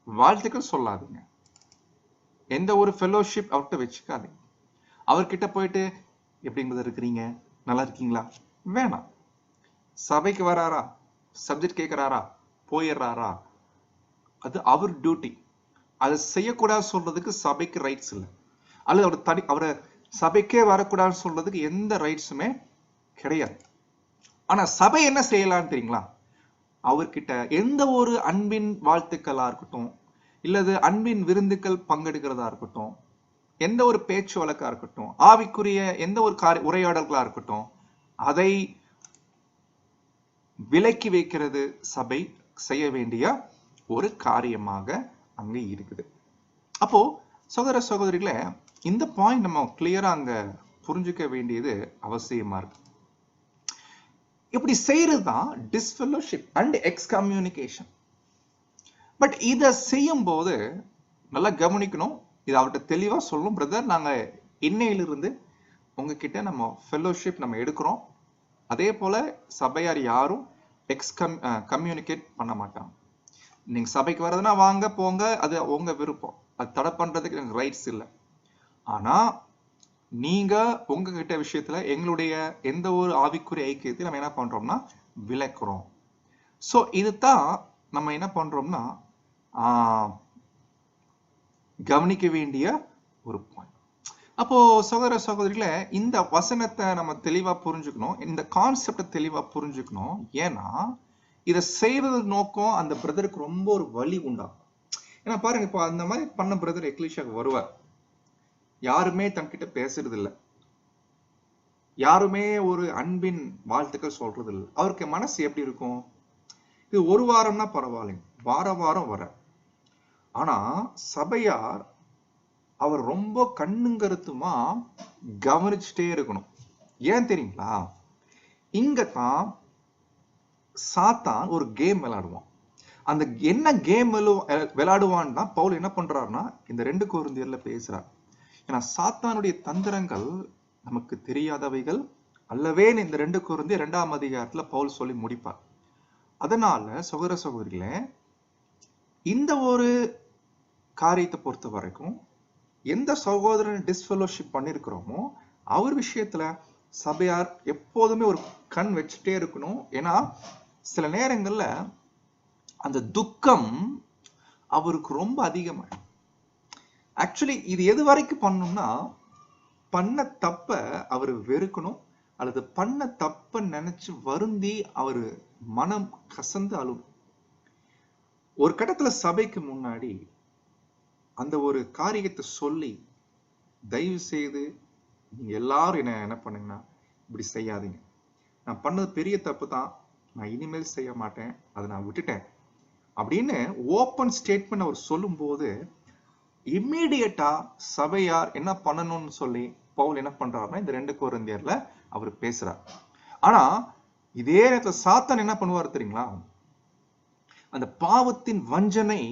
வாழ்த்துக்கள் சொல்லாதீங்க, எந்த ஒரு ஃபெலோஷிப் அவர்கிட்ட வச்சுக்காதீங்க. அவர்கிட்ட போயிட்டு எப்படிங்கிறத இருக்கிறீங்க, நல்லா இருக்கீங்களா வேணாம். சபைக்கு வராரா, சப்ஜெக்ட் கேட்கிறாரா, போயிடுறாரா, அது அவர் டியூட்டி. அதை செய்யக்கூடாது சொல்றதுக்கு சபைக்கு ரைட்ஸ் இல்லை, அல்லது அவரை சபைக்கே வரக்கூடாதுன்னு சொல்றதுக்கு எந்த ரைட்ஸுமே கிடையாது. ஆனா சபை என்ன செய்யலாம்னு தெரியுங்களா? அவர்கிட்ட எந்த ஒரு அன்பின் வாழ்த்துக்களா இருக்கட்டும், இல்லது அன்பின் விருந்துக்கள் பங்கெடுக்கிறதா இருக்கட்டும், எந்த ஒரு பேச்சு வழக்கா இருக்கட்டும், ஆவிக்குரிய எந்த ஒரு உரையாடல்களா இருக்கட்டும், அதை விலக்கி வைக்கிறது சபை செய்ய வேண்டிய ஒரு காரியமாக அங்க இருக்குது. அப்போ சகோதர சகோதரிகளே, இந்த பாயிண்ட் நம்ம கிளியரா அங்க புரிஞ்சுக்க வேண்டியது அவசியமா இருக்கு. இப்படி செய்யறதுதான் டிஸ்ஃபெலோஷிப் அண்ட் எக்ஸ்கம்யூனிகேஷன். பட் இதை செய்யும் போது நல்லா கவனிக்கணும். இது அவர்கிட்ட தெளிவா சொல்லணும், பிரதர் நாங்க இன்னையிலிருந்து உங்ககிட்ட நம்ம ஃபெலோஷிப் நம்ம எடுக்கிறோம், அதே போல சபையார் யாரும் கம்யூனிகேட் பண்ண மாட்டாங்க. நீங்க சபைக்கு வர்றதுன்னா வாங்க போங்க, அது உங்க விருப்பம், அது தடை பண்றதுக்கு எனக்கு ரைட்ஸ் இல்லை. ஆனா நீங்க உங்ககிட்ட விஷயத்துல எங்களுடைய எந்த ஒரு ஆவிக்குரிய ஐக்கியத்தை நம்ம என்ன பண்றோம்னா விளக்குறோம். சோ இதுதான் நம்ம என்ன பண்றோம்னா கவனிக்க வேண்டிய ஒரு பாயிண்ட். அப்போ சகோதர சகோதரிகளே, இந்த வசனத்தை நம்ம தெளிவா புரிஞ்சுக்கணும், இந்த கான்செப்டை தெளிவா புரிஞ்சுக்கணும். ஏன்னா இதை செய்யறது நோக்கம் அந்த பிரதருக்கு ரொம்ப ஒரு வலி உண்டாகும். ஏன்னா பாருங்க, இப்போ அந்த மாதிரி பண்ண பிரதர் எக்லிஷியாவுக்கு வருவார், யாருமே தன்கிட்ட பேசுறது இல்லை, யாருமே ஒரு அன்பின் வாழ்த்துக்கள் சொல்றது இல்லை. அவருக்கு மனசு எப்படி இருக்கும்? இது ஒரு வாரம்னா பரவாயில்லைங்க, வாரம் வர. ஆனா சபையார் அவர் ரொம்ப கண்ணும் கருத்துமா கவனிச்சுட்டே இருக்கணும். ஏன் தெரியுங்களா? இங்கதான் சாத்தான் ஒரு கேம் விளையாடுவான். அந்த என்ன கேம் விளையாடுவான்னா பவுல் என்ன பண்றாருன்னா இந்த 2 கொரிந்தியர்ல பேசுறார். ஏன்னா சாத்தானுடைய தந்திரங்கள் நமக்கு தெரியாதவைகள் அல்லவே இந்த 2 கொரிந்தியர் 2ஆம் அதிகாரத்துல பவுல் சொல்லி முடிப்பார். அதனால சகோதர சகோதரிகளே, இந்த ஒரு காரியத்தை பொறுத்த வரைக்கும் எந்த சகோதரன் டிஸ்ஃபெலோஷிப் பண்ணிருக்கிறோமோ அவர் விஷயத்துல சபையார் எப்போதுமே ஒரு கண் வச்சுட்டே இருக்கணும். ஏன்னா சில நேரங்கள்ல அந்த துக்கம் அவருக்கு ரொம்ப அதிகமாயிடும். ஆக்சுவலி இது எது வரைக்கும் பண்ணணும்னா, பண்ண தப்ப அவரு வெறுக்கணும், அல்லது பண்ண தப்ப நினைச்சு வருந்தி அவரு மனம் கசந்து அழும். ஒரு கட்டத்துல சபைக்கு முன்னாடி அந்த ஒரு காரியத்தை சொல்லி, தயவு செய்து நீங்க எல்லாரும் என்ன பண்ணுங்கன்னா இப்படி செய்யாதீங்க, நான் பண்ணது பெரிய தப்பு தான், நான் இனிமேல் செய்ய மாட்டேன், அதை நான் விட்டுட்டேன் அப்படின்னு ஓப்பன் ஸ்டேட்மெண்ட் அவர் சொல்லும் போது இம்மீடியட்டா சபையார் என்ன பண்ணணும்னு சொல்லி பவுல் என்ன பண்றாருன்னா இந்த 2 கொரிந்தியர்ல அவர் பேசுறார். ஆனா இதே நேரத்துல சாத்தான் என்ன பண்ணுவார் தெரியுங்களா? அந்த பாவத்தின் வஞ்சனை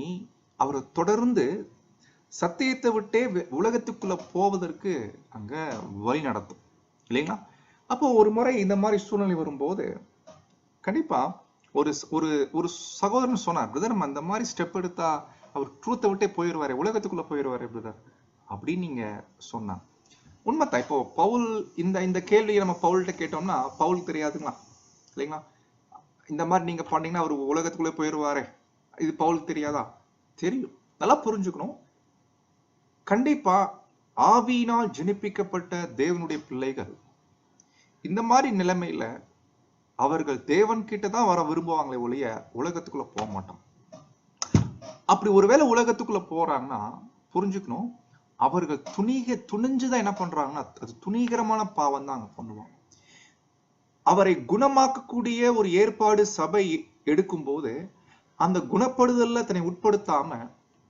அவரை தொடர்ந்து சத்தியத்தை விட்டே உலகத்துக்குள்ள போவதற்கு அங்க வழி நடத்தும் இல்லைங்களா? அப்போ ஒரு முறை இந்த மாதிரி சூழ்நிலை வரும்போது கண்டிப்பா ஒரு ஒரு ஒரு சகோதரன் சொன்னார், பிரதர் நம்ம அந்த மாதிரி ஸ்டெப் எடுத்தா அவர் ட்ரூத்தை விட்டே போயிடுவாரு, உலகத்துக்குள்ள போயிடுவாரு பிரதர் அப்படின்னு நீங்க சொன்னா உண்மைதான். இப்போ பவுல் இந்த கேள்வியை நம்ம பவுல்கிட்ட கேட்டோம்னா பவுல் தெரியாதுங்களா இல்லைங்களா? இந்த மாதிரி நீங்க பண்ணீங்கன்னா அவர் உலகத்துக்குள்ளே போயிடுவாரு, இது பவுல் தெரியாதா? தெரியும். நல்லா புரிஞ்சுக்கணும். கண்டிப்பா ஆவியினால் ஜனிப்பிக்கப்பட்ட தேவனுடைய பிள்ளைகள் இந்த மாதிரி நிலைமையில அவர்கள் தேவன் கிட்ட தான் வர விரும்புவாங்களே ஒழிய உலகத்துக்குள்ள போக மாட்டோம். அப்படி ஒருவேளை உலகத்துக்குள்ள போறாங்கன்னா புரிஞ்சுக்கணும், அவர்கள் துணிஞ்சுதான் என்ன பண்றாங்கன்னா அது துணிகரமான பாவம் தான் அங்க பண்ணுவாங்க. அவரை குணமாக்கக்கூடிய ஒரு ஏற்பாடு சபை எடுக்கும் போது அந்த குணப்படுதல்ல தன்னை உட்படுத்தாம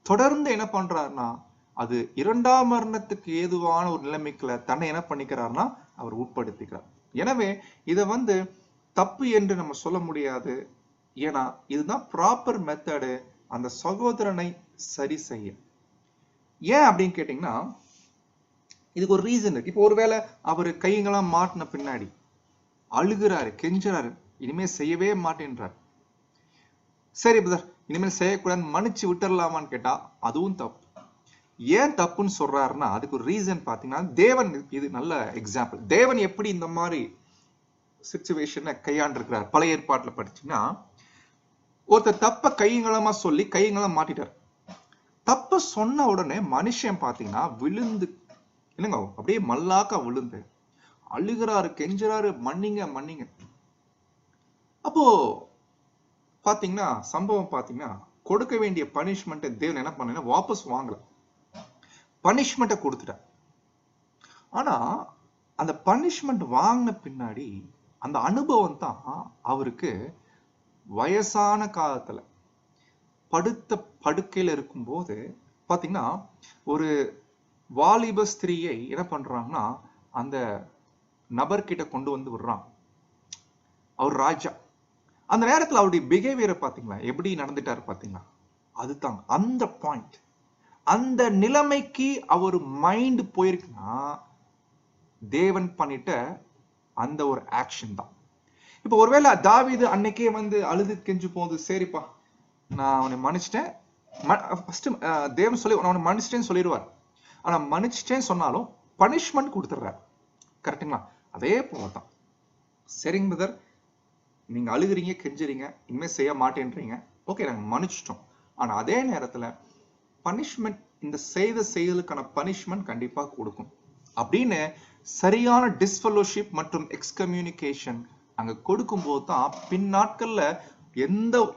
தொடர்ந்து என்ன பண்றாருன்னா அது 2ஆம் மரணத்துக்கு ஏதுவான ஒரு நிலைமைக்குள்ள தன்னை என்ன பண்ணிக்கிறார்னா அவர் உட்படுத்திக்கிறார். எனவே இதை தப்பு என்று நம்ம சொல்ல முடியாது. ஏன்னா இதுதான் ப்ராப்பர் மெத்தடு அந்த சகோதரனை சரி செய்ய. ஏன் அப்படின்னு கேட்டீங்கன்னா இதுக்கு ஒரு ரீசன் இருக்கு. இப்போ ஒருவேளை அவரு கையெல்லாம் மாட்டின பின்னாடி அழுகிறாரு, கெஞ்சுறாரு, இனிமே செய்யவே மாட்டேன்றார். சரி பிரதர் இனிமேல் செய்யக்கூடாதுன்னு மன்னிச்சு விட்டுறலாமான்னு கேட்டா அதுவும் தப்பு. ஏன் தப்புன்னு சொல்றாருன்னா அதுக்கு ஒரு ரீசன் பாத்தீங்கன்னா தேவன், இது நல்ல எக்ஸாம்பிள், தேவன் எப்படி இந்த மாதிரி சிச்சுவேஷனை கையாண்டிருக்கிறார். பழைய ஏற்பாட்டுல படிச்சீங்கன்னா ஒருத்தர் தப்ப கையங்களமா சொல்லி கையங்களம் மாட்டிட்டார். தப்ப சொன்ன உடனே மனுஷன் பாத்தீங்கன்னா விழுந்து இல்லைங்க அப்படியே மல்லாக்கா விழுந்து அழுகிறாரு, கெஞ்சுறாரு, மன்னிங்க மன்னிங்க. அப்போ பாத்தீங்கன்னா சம்பவம் பாத்தீங்கன்னா கொடுக்க வேண்டிய பனிஷ்மெண்ட் தேவன் என்ன பண்ண வாபஸ் வாங்கல, பனிஷ்மெண்ட்டை கொடுத்துட்டார். ஆனா அந்த பனிஷ்மெண்ட் வாங்கின பின்னாடி அந்த அனுபவம் தான் அவருக்கு வயசான காலத்துல படுத்த படுக்கையில இருக்கும்போது பாத்தீங்கன்னா ஒரு வாலிப ஸ்திரீயை என்ன பண்றாங்கன்னா அந்த நபர்கிட்ட கொண்டு வந்து விடுறான். அவர் ராஜா. அந்த நேரத்துல அவருடைய பிஹேவியரை பாத்தீங்களா எப்படி நடந்துட்டாரு பாத்தீங்களா? அதுதான் அந்த பாயிண்ட். அந்த நிலைமைக்கு அவர் மைண்ட் போயிருக்குன்னா தேவன் பண்ணிட்ட அந்த ஒரு ஆக்ஷன் தான். இப்ப ஒருவேளை தாவீது அன்னைக்கே அழுது கெஞ்சு போகுது, சரிப்பா நான் அவனை மன்னிச்சிட்டேன், தேவன் சொல்லி அவனை மன்னிச்சிட்டேன்னு சொல்லிடுவார். ஆனா மன்னிச்சிட்டேன்னு சொன்னாலும் பனிஷ்மெண்ட் கொடுத்துடுறாரு. கரெக்டுங்களா? அதே போலதான் சரிங்க பிரதர் நீங்க அழுகுறீங்க, கெஞ்சுறீங்க, இனிமே செய்ய மாட்டேன்றீங்க, ஓகே நாங்க மன்னிச்சிட்டோம். ஆனா அதே நேரத்துல பனிஷ்மெண்ட், இந்த செய்த செயலுக்கான பனிஷ்மெண்ட் கண்டிப்பா கொடுக்கும் அப்படின்னு சரியான டிஸ்ஃபெலோஷிப் மற்றும் எக்ஸ்கம்யூனிகேஷன் அங்க கொடுக்கும் போது தான் பின் நாட்கள்ல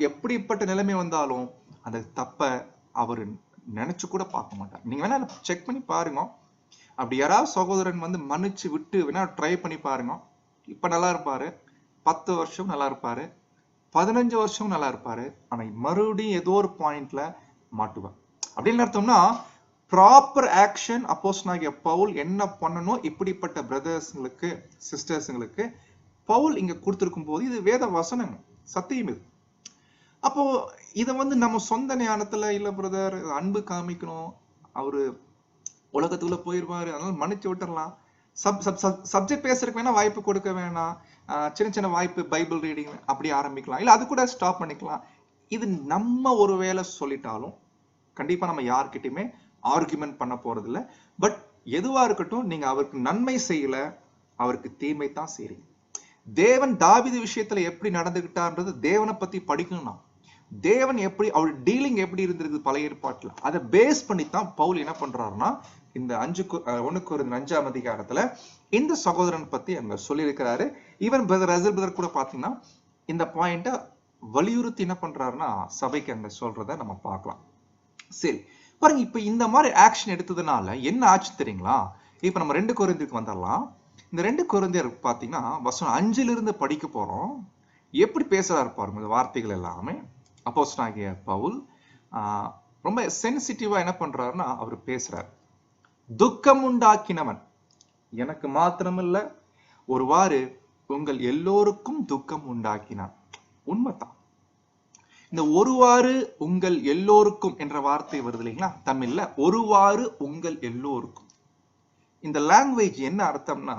எப்படிப்பட்ட நிலைமை வந்தாலும் அந்த தப்ப அவரு நினைச்சு கூட பார்க்க மாட்டார். நீங்க வேணா செக் பண்ணி பாருங்க. அப்படி யாராவது சகோதரன் மன்னிச்சு விட்டு வேணா ட்ரை பண்ணி பாருங்க. இப்ப நல்லா இருப்பாரு, 10 வருஷம் நல்லா இருப்பாரு, 15 வருஷம் நல்லா இருப்பாரு. ஆனா மறுபடியும் ஏதோ ஒரு பாயிண்ட்ல மாட்டுவார். அப்படின்னு அர்த்தம்னா ப்ராப்பர் ஆக்ஷன் அப்போஸ்தலனாகிய பவுல் என்ன பண்ணணும் இப்படிப்பட்ட பிரதர்ஸ்ங்களுக்கு சிஸ்டர்ஸ்ங்களுக்கு பவுல் இங்க கொடுத்திருக்கும் போது இது வேத வசனம், சத்தியம் இது. அப்போ இத நம்ம சொந்த ஞானத்துல இல்ல பிரதர் அன்பு காமிக்கணும், அவரு உலகத்துக்குள்ள போயிருவாரு அதனால மன்னிச்சு விட்டுறலாம், சப்ஜெக்ட் பேசுறதுக்கு வேணா வாய்ப்பு கொடுக்க வேணாம், சின்ன சின்ன வாய்ப்பு பைபிள் ரீடிங் அப்படி ஆரம்பிக்கலாம், இல்ல அது கூட ஸ்டாப் பண்ணிக்கலாம். இது நம்ம ஒரு வேளை சொல்லிட்டாலும் கண்டிப்பா நம்ம யார்கிட்டயுமே ஆர்குமெண்ட் பண்ண போறது இல்ல. பட் எதுவா இருக்கட்டும், நீங்க அவருக்கு நன்மை செய்யல, அவருக்கு தீமை தான் செய்றீங்க. தேவன் தாவீது விஷயத்துல எப்படி நடந்துகிட்டார்ன்றது தேவனை பத்தி படிக்கணும்னா, தேவன் எப்படி அவர் டீலிங் எப்படி இருந்திருக்கு பழைய ஏற்பாட்டுல, அதை பேஸ் பண்ணித்தான் பவுல் என்ன பண்றாருன்னா இந்த 1 கொரிந்தியர் 5ஆம் அதிகாரத்துல இந்த சகோதரன் பத்தி அங்க சொல்லியிருக்கிறாரு. ஈவன் பிரதர் ரசல் பிரதர் கூட பாத்தீங்கன்னா இந்த பாயிண்ட வலியுறுத்தி என்ன பண்றாருன்னா சபைக்கு அங்க சொல்றத நம்ம பார்க்கலாம். சரி பாருங்க, இப்ப இந்த மாதிரி ஆக்ஷன் எடுத்ததுனால என்ன ஆச்சு தெரியுங்களா? இப்ப நம்ம 2 கொரிந்தியருக்கு வந்துடலாம். இந்த 2 கொரிந்தியர் பாத்தீங்கன்னா வசனம் 5ல இருந்து படிக்க போறோம். எப்படி பேசுறாரு பாருங்க, இந்த வார்த்தைகள் எல்லாமே. அப்போஸ்தலனாகிய பவுல் ரொம்ப சென்சிட்டிவா என்ன பண்றாருன்னா அவர் பேசுறாரு. துக்கம் உண்டாக்கினவன் எனக்கு மாத்திரமில்ல, ஒருவாறு உங்கள் எல்லோருக்கும் துக்கம் உண்டாக்கினான். உண்மைதான். இந்த ஒருவாறு உங்கள் எல்லோருக்கும் என்ற வார்த்தை வருது இல்லைங்களா தமிழ்ல, ஒருவாறு உங்கள் எல்லோருக்கும். இந்த லாங்குவேஜ் என்ன அர்த்தம்னா,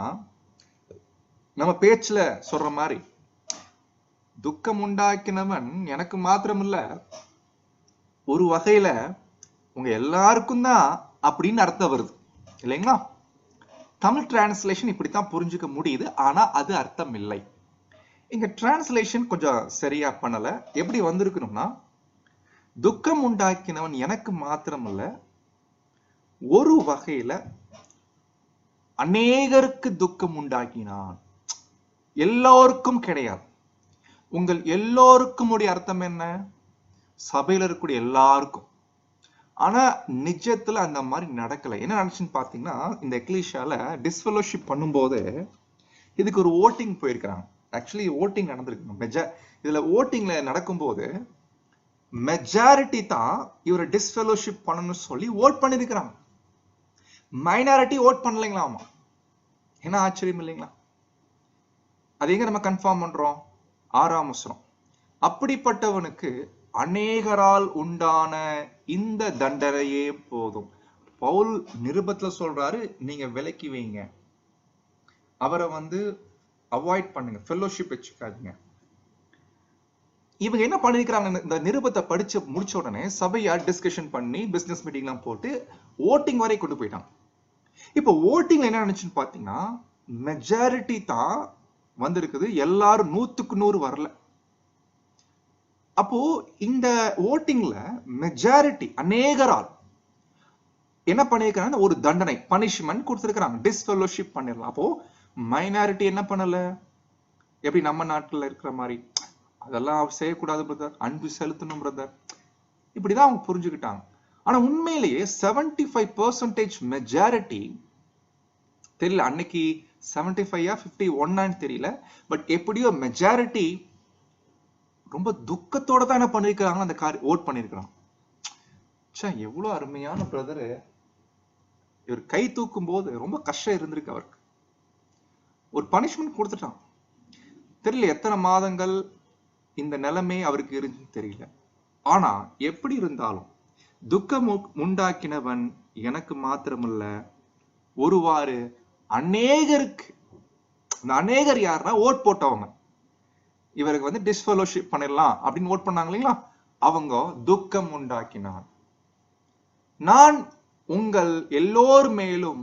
நம்ம பேச்சுல சொல்ற மாதிரி துக்கம் உண்டாக்கினவன் எனக்கு மாத்திரமில்ல, ஒரு வகையில உங்க எல்லாருக்கும் தான் அப்படின்னு அர்த்தம் வருது இல்லைங்களா? தமிழ் டிரான்ஸ்லேஷன் இப்படித்தான் புரிஞ்சுக்க முடியுது, ஆனா அது அர்த்தம் இல்லை. இங்க டிரான்ஸ்லேஷன் கொஞ்சம் சரியா பண்ணல. எப்படி வந்திருக்கணும்னா, துக்கம் உண்டாக்கினவன் எனக்கு மாத்திரமல்ல, ஒரு வகையில அநேகருக்கு துக்கம் உண்டாக்கினான். எல்லோருக்கும் கிடையாது. உங்கள் எல்லோருக்கும் உடைய அர்த்தம் என்ன? சபையில இருக்கக்கூடிய எல்லாருக்கும். ஆனா நிஜத்துல அந்த மாதிரி நடக்கல. என்ன நடந்துச்சுன்னு பாத்தீங்கன்னா, இந்த எக்லீஷியால டிஸ்ஃபெலோஷிப் பண்ணும்போது இதுக்கு ஒரு ஓட்டிங் போயிருக்கிறாங்க. ஆக்சுவலி ஓட்டிங் நடந்திருக்கு. இதுல ஓட்டிங்ல நடக்கும்போது மெஜாரிட்டி தான் இவரை டிஸ்ஃபெலோஷிப் பண்ணணும்னு சொல்லி ஓட் பண்ணிருக்கிறாங்க. மைனாரிட்டி ஓட் பண்ணலைங்களாமா. என்ன ஆச்சரியம் இல்லைங்களா? அது எங்க நம்ம கன்ஃபார்ம் பண்றோம்? 6ஆம் வசனம். அப்படிப்பட்டவனுக்கு அநேகரால் உண்டான இந்த தண்டனையே போதும். பவுல் நிருபத்துல சொல்றாரு, நீங்க விலக்கி வைங்க, அவரை அவாய்ட் பண்ணுங்க, ஃபெல்லோஷிப் வச்சுக்காதீங்க. இவங்க என்ன பண்ணிருக்கிறாங்க, இந்த நிருபத்தை படிச்சு முடிச்ச உடனே சபையா டிஸ்கஷன் பண்ணி பிசினஸ் மீட்டிங் எல்லாம் போட்டு ஓட்டிங் வரை கொண்டு போயிட்டாங்க. இப்ப ஓட்டிங்ல என்ன நினைச்சுன்னு பாத்தீங்கன்னா, மெஜாரிட்டி தான் வந்திருக்குது, எல்லாரும் 100க்கு 100 வரல. அப்போ இந்த ஓட்டிங்ல மெஜாரிட்டி அநேகரால் என்ன பண்ணிருக்காங்க, ஒரு தண்டனை பனிஷ்மெண்ட் கொடுத்திருக்காங்க, டிஸ்ஃபெலோஷிப் பண்ணிடலாம். அப்போ மைனாரிட்டி என்ன பண்ணல, எப்படி நம்ம நாட்டுல இருக்கிற மாதிரி அதெல்லாம் செய்யக்கூடாது பிரதர், அன்பு செலுத்தணும் பிரதர், இப்படிதான் அவங்க புரிஞ்சுக்கிட்டாங்க. ஆனா உண்மையிலேயே 75% மெஜாரிட்டி தெரியல, அன்னைக்கு 75 51 தெரியல, பட் எப்படியோ மெஜாரிட்டி ரொம்ப துக்கத்தோட தான் என்ன பண்ணிருக்காங்க, அந்த ஓட் பண்ணிருக்கிறாங்க. எவ்வளவு அருமையான பிரதர், இவர் கை தூக்கும் போது ரொம்ப கஷ்டம் இருந்திருக்கு அவருக்கு. ஒரு பனிஷ்மெண்ட் கொடுத்துட்டான். தெரியல எத்தனை மாதங்கள் இந்த நிலைமை அவருக்கு இருந்துன்னு தெரியல. ஆனா எப்படி இருந்தாலும் துக்கம் உண்டாக்கினவன் எனக்கு மாத்திரமல்ல, ஒருவாறு அநேகருக்கு. இந்த அநேகர் யாருன்னா ஓட் போட்டவங்க, இவருக்கு டிஸ்ஃபெலோஷிப் பண்ணிடலாம் அப்படின்னு ஓட் பண்ணாங்க இல்லைங்களா, அவங்க துக்கம் உண்டாக்கினான். நான் உங்கள் எல்லோர் மேலும்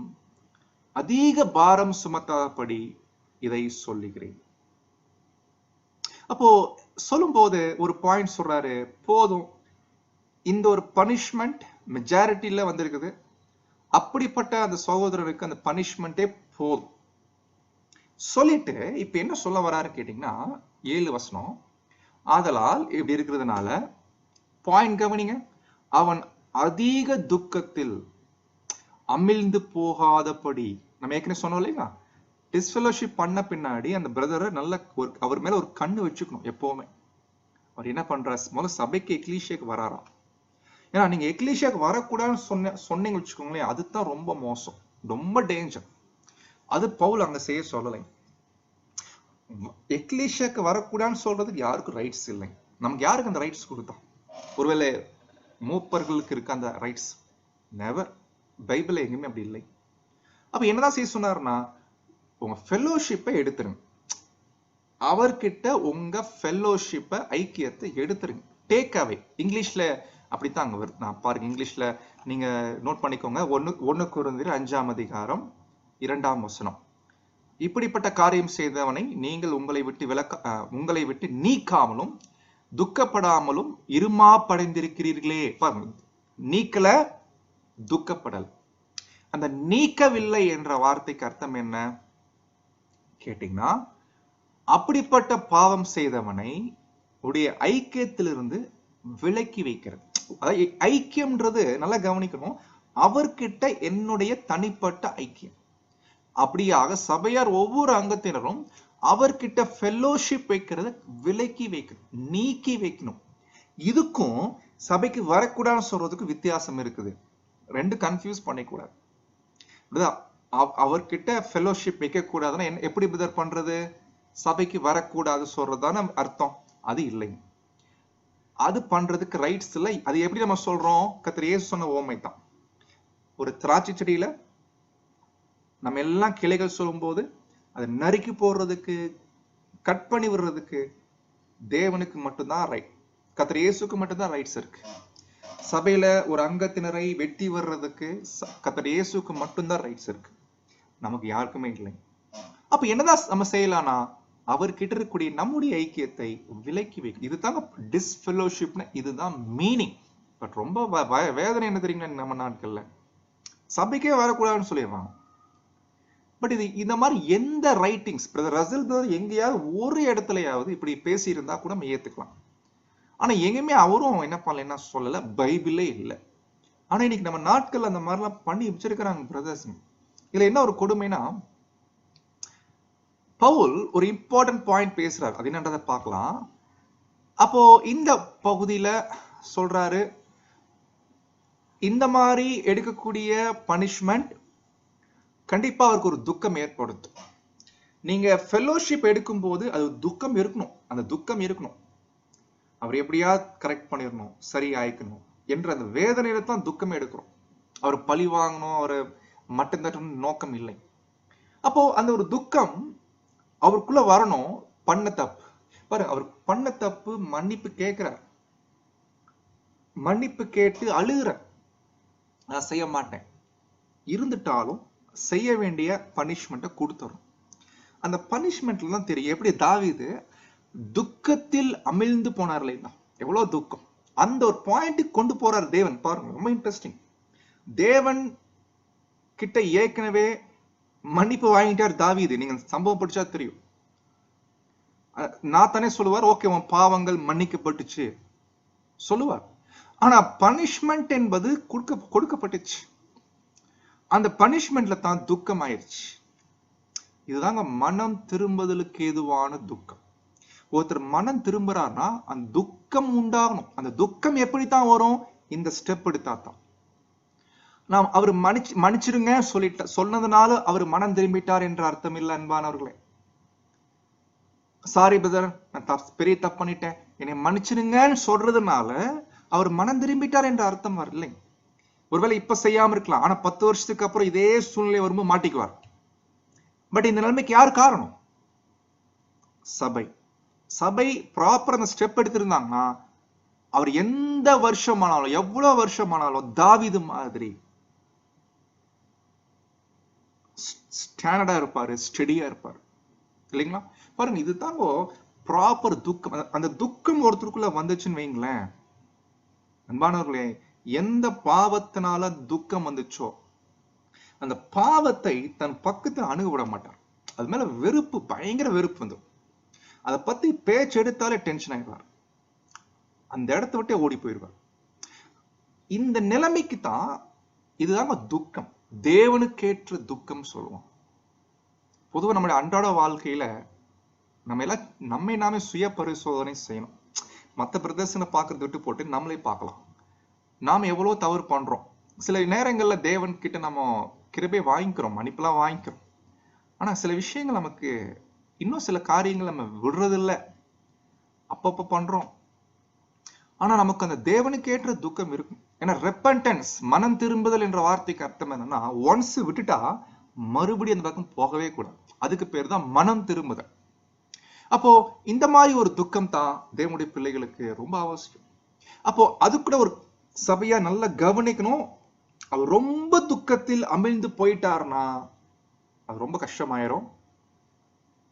அதிக பாரம் சுமத்தாதபடி இதை சொல்லுகிறேன். அப்போ சொல்லும் போது ஒரு பாயிண்ட் சொல்றாரு, போதும் இந்த ஒரு பனிஷ்மெண்ட் மெஜாரிட்டியில வந்திருக்குது, அப்படிப்பட்ட அந்த சகோதரருக்கு அந்த பனிஷ்மெண்டே போதும் சொல்லிட்டு இப்ப என்ன சொல்ல வராரு கேட்டீங்கன்னா 7 வசனம். ஆதலால் இப்படி இருக்கிறதுனால பாயிண்ட் கவனிங்க, அவன் அதிக துக்கத்தில் அமிழ்ந்து போகாதபடி. நம்ம ஏற்கனவே சொன்னோம் இல்லைங்களா, டிஸ்ஃபெலோஷிப் பண்ண பின்னாடி அந்த பிரதரை நல்ல அவர் மேல ஒரு கண்ணு வச்சுக்கணும் எப்பவுமே. அவர் என்ன பண்றாரு, முதல்ல சபைக்கு எக்லீஷியாக்கு வராராம். ஏன்னா நீங்க எக்லீஷியாக்கு வரக்கூடாதுன்னு சொன்னீங்க வச்சுக்கோங்களேன், அதுதான் ரொம்ப மோசம், ரொம்ப டேஞ்சர். அது பவுல் அங்க செய்ய சொல்லலை. எக்லீஷியாக்கு வரக்கூடாதுன்னு சொல்றதுக்கு யாருக்கும் ரைட்ஸ் இல்லை. நமக்கு யாருக்கு அந்த ரைட்ஸ் கொடுத்தா? ஒருவேளை மூப்பர்களுக்கு இருக்க அந்த ரைட்ஸ்? நெவர். பைபிள் எங்கேயுமே அப்படி இல்லை. அப்ப என்னதான் செய்ய சொன்னார்னா, உங்க ஃபெல்லோஷிப்பை எடுத்துருங்க. அவர்கிட்ட உங்க ஃபெல்லோஷிப்பை, ஐக்கியத்தை எடுத்துருங்க. Take away. இங்கிலீஷ்ல அப்படித்தான் அங்க வருது. நான் பாருங்க, இங்கிலீஷ்ல நீங்க நோட் பண்ணிக்கோங்க. 1 கொரிந்தியர் 5ஆம் அதிகாரம் 2ஆம் வசனம். இப்படிப்பட்ட காரியம் செய்தவனை நீங்கள் உங்களை விட்டு நீக்காமலும் துக்கப்படாமலும் இருமாப்படைந்திருக்கிறீர்களே. பாருங்க, நீக்கல, துக்கப்படல். அந்த நீக்கவில்லை என்ற வார்த்தைக்கு அர்த்தம் என்ன கேட்டீங்கன்னா, அப்படிப்பட்ட பாவம் செய்தவனை உடைய ஐக்கியத்திலிருந்து விலக்கி வைக்கிறது. அதாவது ஐக்கியம்ன்றது நல்லா கவனிக்கணும், அவர்கிட்ட என்னுடைய தனிப்பட்ட ஐக்கியம். அப்படியாக சபையார் ஒவ்வொரு அங்கத்தினரும் அவர்கிட்ட ஃபெல்லோஷிப் வைக்கிறத விலக்கி வைக்கணும், நீக்கி வைக்கணும். இதுக்கும் சபைக்கு வரக்கூடாதுன்னு சொல்றதுக்கு வித்தியாசம் இருக்குது. ரெண்டு கன்ஃபியூஸ் பண்ணிக்கூடாது. அவர்கிட்ட ஃபெல்லோஷிப் வைக்க கூடாதுன்னா எப்படி பிரதர் பண்றது? சபைக்கு வரக்கூடாது சொல்றதான அர்த்தம்? அது இல்லை. அது பண்றதுக்கு ரைட்ஸ் இல்லை. அது எப்படி நம்ம சொல்றோம்? கர்த்தர் இயேசு சொன்ன ஓமை தான். ஒரு திராட்சை செடியில நம்ம எல்லாம் கிளைகள் சொல்லும் போது அதை நறுக்கி போடுறதுக்கு, கட் பண்ணி விடுறதுக்கு தேவனுக்கு மட்டும்தான் ரைட். கர்த்தர் இயேசுக்கு மட்டும்தான் ரைட்ஸ் இருக்கு. சபையில ஒரு அங்கத்தினரை வெட்டி வர்றதுக்கு கர்த்தர் இயேசுக்கு மட்டும்தான் ரைட்ஸ் இருக்கு, நமக்கு யாருக்குமே இல்லை. அப்ப என்னதான் நம்ம செய்யலாம்னா, அவர்கிட்ட இருக்கக்கூடிய நம்முடைய ஐக்கியத்தை விலக்கி வைக்கும். இதுதாங்க டிஸ்ஃபெல்லோஷிப்னு, இதுதான் மீனிங். பட் ரொம்ப வேதனை என்ன தெரியுங்களா, நம்ம நாட்கள்ல சபைக்கே வரக்கூடாதுன்னு சொல்லிடுறாங்க. பட் இது இந்த மாதிரி எந்த ரைட்டிங்ஸ் பிரதர் ரசல் பிரதர் எங்கேயாவது ஒரு இடத்துலயாவது இப்படி பேசி இருந்தா கூட நம்ம ஏத்துக்கலாம். ஆனா எங்கேயுமே அவரும் என்ன பண்ணல, சொல்லல, பைபிளே இல்லை. ஆனா இன்னைக்கு நம்ம நாட்கள் அந்த மாதிரிலாம் பண்ணி வச்சிருக்கிறாங்க பிரதர்ஸ். இதுல என்ன ஒரு கொடுமைனா, பவுல் ஒரு இம்பார்ட்டன்ட் பாயிண்ட் பேசுறாரு, அது என்னன்றதை பார்க்கலாம். அப்போ இந்த பகுதியில சொல்றாரு, இந்த மாதிரி எடுக்கக்கூடிய பனிஷ்மெண்ட் கண்டிப்பா அவருக்கு ஒரு துக்கம் ஏற்படுத்தும். நீங்க ஃபெல்லோஷிப் எடுக்கும் போது அது துக்கம் இருக்கணும், அந்த துக்கம் இருக்கணும். அவர் எப்படியா கரெக்ட் பண்ணிடணும், சரி ஆயிக்கணும் என்ற அந்த வேதனையில தான் துக்கம் எடுக்கிறோம். அவர் பழி வாங்கணும், அவர் மட்டும் தட்டணும் நோக்கம் இல்லை. அப்போ அந்த ஒரு துக்கம் அவருக்குள்ள வரணும். பண்ண தப்பு பாருங்க, அவர் பண்ண தப்பு மன்னிப்பு கேட்கிறார், மன்னிப்பு கேட்டு அழுகிற, நான் செய்ய மாட்டேன் இருந்துட்டாலும் செய்ய வேண்டிய பனிஷ்மெண்ட்டை கொடுத்துரும். அந்த பனிஷ்மெண்ட்ல தான் தெரியும் எப்படி தாவீது துக்கத்தில் அமிழ்ந்து போனார் இல்லைங்களா, எவ்வளவு துக்கம். அந்த ஒரு பாயிண்ட்டுக்கு கொண்டு போறார் தேவன். பாருங்க, ரொம்ப இன்ட்ரெஸ்டிங். தேவன் கிட்ட ஏற்கனவே மன்னிப்பு வாங்கிட்டார் தாவீது. நீங்க சம்பவம் படிச்சா தெரியும். நான் தானே சொல்லுவார், ஓகே உன் பாவங்கள் மன்னிக்கப்பட்டுச்சு சொல்லுவார். ஆனா பனிஷ்மெண்ட் என்பது கொடுக்கப்பட்டுச்சு. அந்த பனிஷ்மெண்ட்ல தான் துக்கம் ஆயிடுச்சு. இதுதாங்க மனம் திரும்புதலுக்கு ஏதுவான துக்கம். ஒருத்தர் மனம் திரும்புறாருன்னா அந்த துக்கம் உண்டாகணும். அந்த துக்கம் எப்படித்தான் வரும்? இந்த ஸ்டெப் எடுத்தா தான். நாம் அவர் மன்னிச்சிருங்க சொன்னதுனால அவர் மனம் திரும்பிட்டார் என்ற அர்த்தம் இல்லை அன்பானவர்களே. சாரி பிரதர், நான் பெரிய தப்பு பண்ணிட்டேன், என்னை மன்னிச்சிருங்கன்னு சொல்றதுனால அவர் மனம் திரும்பிட்டார் என்ற அர்த்தம் வரலை. ஒருவேளை இப்ப செய்யாம இருக்கலாம், ஆனா 10 வருஷத்துக்கு அப்புறம் இதே சூழ்நிலை வரும்போது மாட்டிக்குவார். பட் இந்த நிலைமைக்கு யார் காரணம்? சபை. சபை ப்ராப்பர் அந்த ஸ்டெப் எடுத்திருந்தாங்கன்னா அவர் எந்த வருஷமானாலும், எவ்வளவு வருஷமானாலும் தாவீது மாதிரி ஸ்டாண்டர்டா இருப்பாரு, ஸ்டெடியா இருப்பாரு இல்லைங்களா? பாருங்க, இதுதாங்க ப்ராப்பர் துக்கம். அந்த துக்கம் ஒருத்தருக்குள்ள வந்துச்சுன்னு வைங்களேன் அன்பானவர்களே, எந்த பாவத்தினால துக்கம் வந்துச்சோ அந்த பாவத்தை தன் பக்கத்துல அணுக விட மாட்டார். அது மேல வெறுப்பு, பயங்கர வெறுப்பு வந்து அதை பத்தி பேச்சு எடுத்தாலே டென்ஷன் ஆயிடுவார், அந்த இடத்த விட்டே ஓடி போயிடுவார். இந்த நிலைமைக்கு தான் இதுதாங்க துக்கம், தேவனுக்கேற்ற துக்கம் சொல்லுவோம். பொதுவாக நம்மளுடைய அன்றாட வாழ்க்கையில நம்ம எல்லாம் நம்மை நாமே சுய பரிசோதனை செய்யணும். மற்ற பிரதர்சனை பார்க்கறது விட்டு போட்டு நம்மளே பார்க்கலாம். நாம் எவ்வளவு தவறு பண்றோம். சில நேரங்கள்ல தேவன் கிட்ட நம்ம கிருபை வாங்கிக்கிறோம், மன்னிப்பெல்லாம் வாங்கிக்கிறோம். ஆனா சில விஷயங்கள் நமக்கு இன்னும் சில காரியங்கள் நம்ம விடுறதில்ல, அப்பப்ப பண்றோம். ஆனா நமக்கு அந்த தேவனுக்கு ஏற்ற துக்கம் இருக்கும். ஏன்னா ரெப்பன்டன்ஸ், மனம் திரும்புதல் என்ற வார்த்தைக்கு அர்த்தம் என்னன்னா, ஒன்ஸ் விட்டுட்டா மறுபடியும் அந்த பக்கம் போகவே கூடாது. அதுக்கு பேர் தான் மனம் திரும்புதல். அப்போ இந்த மாதிரி ஒரு துக்கம் தான் தேவனுடைய பிள்ளைகளுக்கு ரொம்ப அவசியம். அப்போ அது கூட ஒரு சபையா நல்லா கவனிக்கணும். அவர் ரொம்ப துக்கத்தில் அமிழ்ந்து போயிட்டாருன்னா அது ரொம்ப கஷ்டமாயிரும்.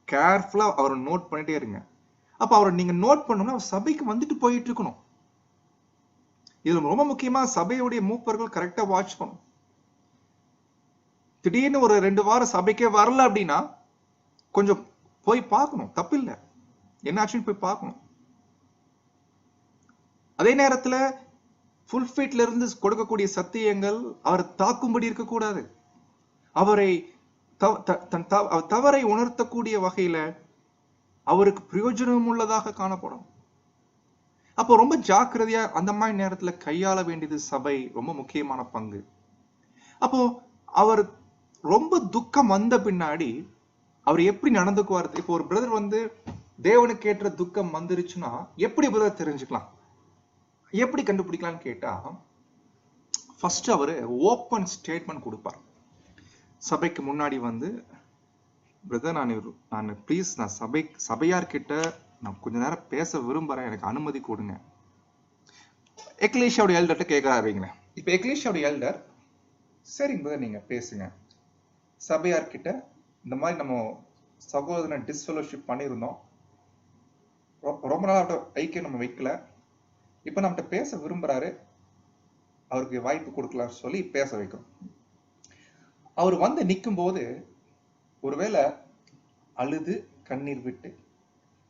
கேர்ஃபுல்லா அவரை நோட் பண்ணிட்டே இருங்க. அப்ப அவரை நீங்க நோட் பண்ணணும்னா சபைக்கு வந்துட்டு போயிட்டு இருக்கணும். இது ரொம்ப முக்கியமா சபையுடைய மூப்பர்கள் கரெக்டா வாட்ச் பண்ணும். திடீர்னு ஒரு 2 வாரம் சபைக்கே வரல அப்படின்னா கொஞ்சம் போய் பார்க்கணும், தப்பில்லை. என்னாச்சுன்னு போய் பார்க்கணும். அதே நேரத்துல ஃபுல்ஃபிட்ல இருந்து கொடுக்கக்கூடிய சத்தியங்கள் அவரை தாக்கும்படி இருக்கக்கூடாது. அவரை தவறை உணர்த்தக்கூடிய வகையில அவருக்கு பிரயோஜனம் உள்ளதாக காணப்படும். அப்போ ரொம்ப ஜாக்கிரதையா அந்த மாதிரி நேரத்துல கையாள வேண்டியது சபை ரொம்ப முக்கியமான பங்கு. அப்போ அவர் ரொம்ப துக்கம் வந்த பின்னாடி அவர் எப்படி நடந்துக்குவார்? இப்போ ஒரு பிரதர் வந்து தேவனுக்கு ஏற்ற துக்கம் வந்துருச்சுன்னா எப்படி பிரதர் தெரிஞ்சுக்கலாம், எப்படி கண்டுபிடிக்கலாம்னு கேட்டா, ஃபர்ஸ்ட் அவரு ஓப்பன் ஸ்டேட்மெண்ட் கொடுப்பார். சபைக்கு முன்னாடி வந்து, பிரதர் நான் ப்ளீஸ் நான் சபையார்கிட்ட நான் கொஞ்ச நேரம் பேச விரும்புறேன், எனக்கு அனுமதி கொடுங்க. எக்லீஷியாவுடைய எல்டர்ட்ட கேட்கறாருங்களே. இப்ப எக்லீஷியாவுடைய எல்டர், சரிங்க பிரதர் நீங்க பேசுங்க. சபையார்கிட்ட இந்த மாதிரி நம்ம சகோதரன் டிஸ்ஃபெலோஷிப் பண்ணியிருந்தோம், ரொம்ப நாள் ஐக்கியம் நம்ம வைக்கல, இப்ப நம்மகிட்ட பேச விரும்புறாரு, அவருக்கு வாய்ப்பு கொடுக்கலாம்னு சொல்லி பேச வைக்கிறோம். அவர் வந்து நிற்கும் போது ஒருவேளை அழுது கண்ணீர் விட்டு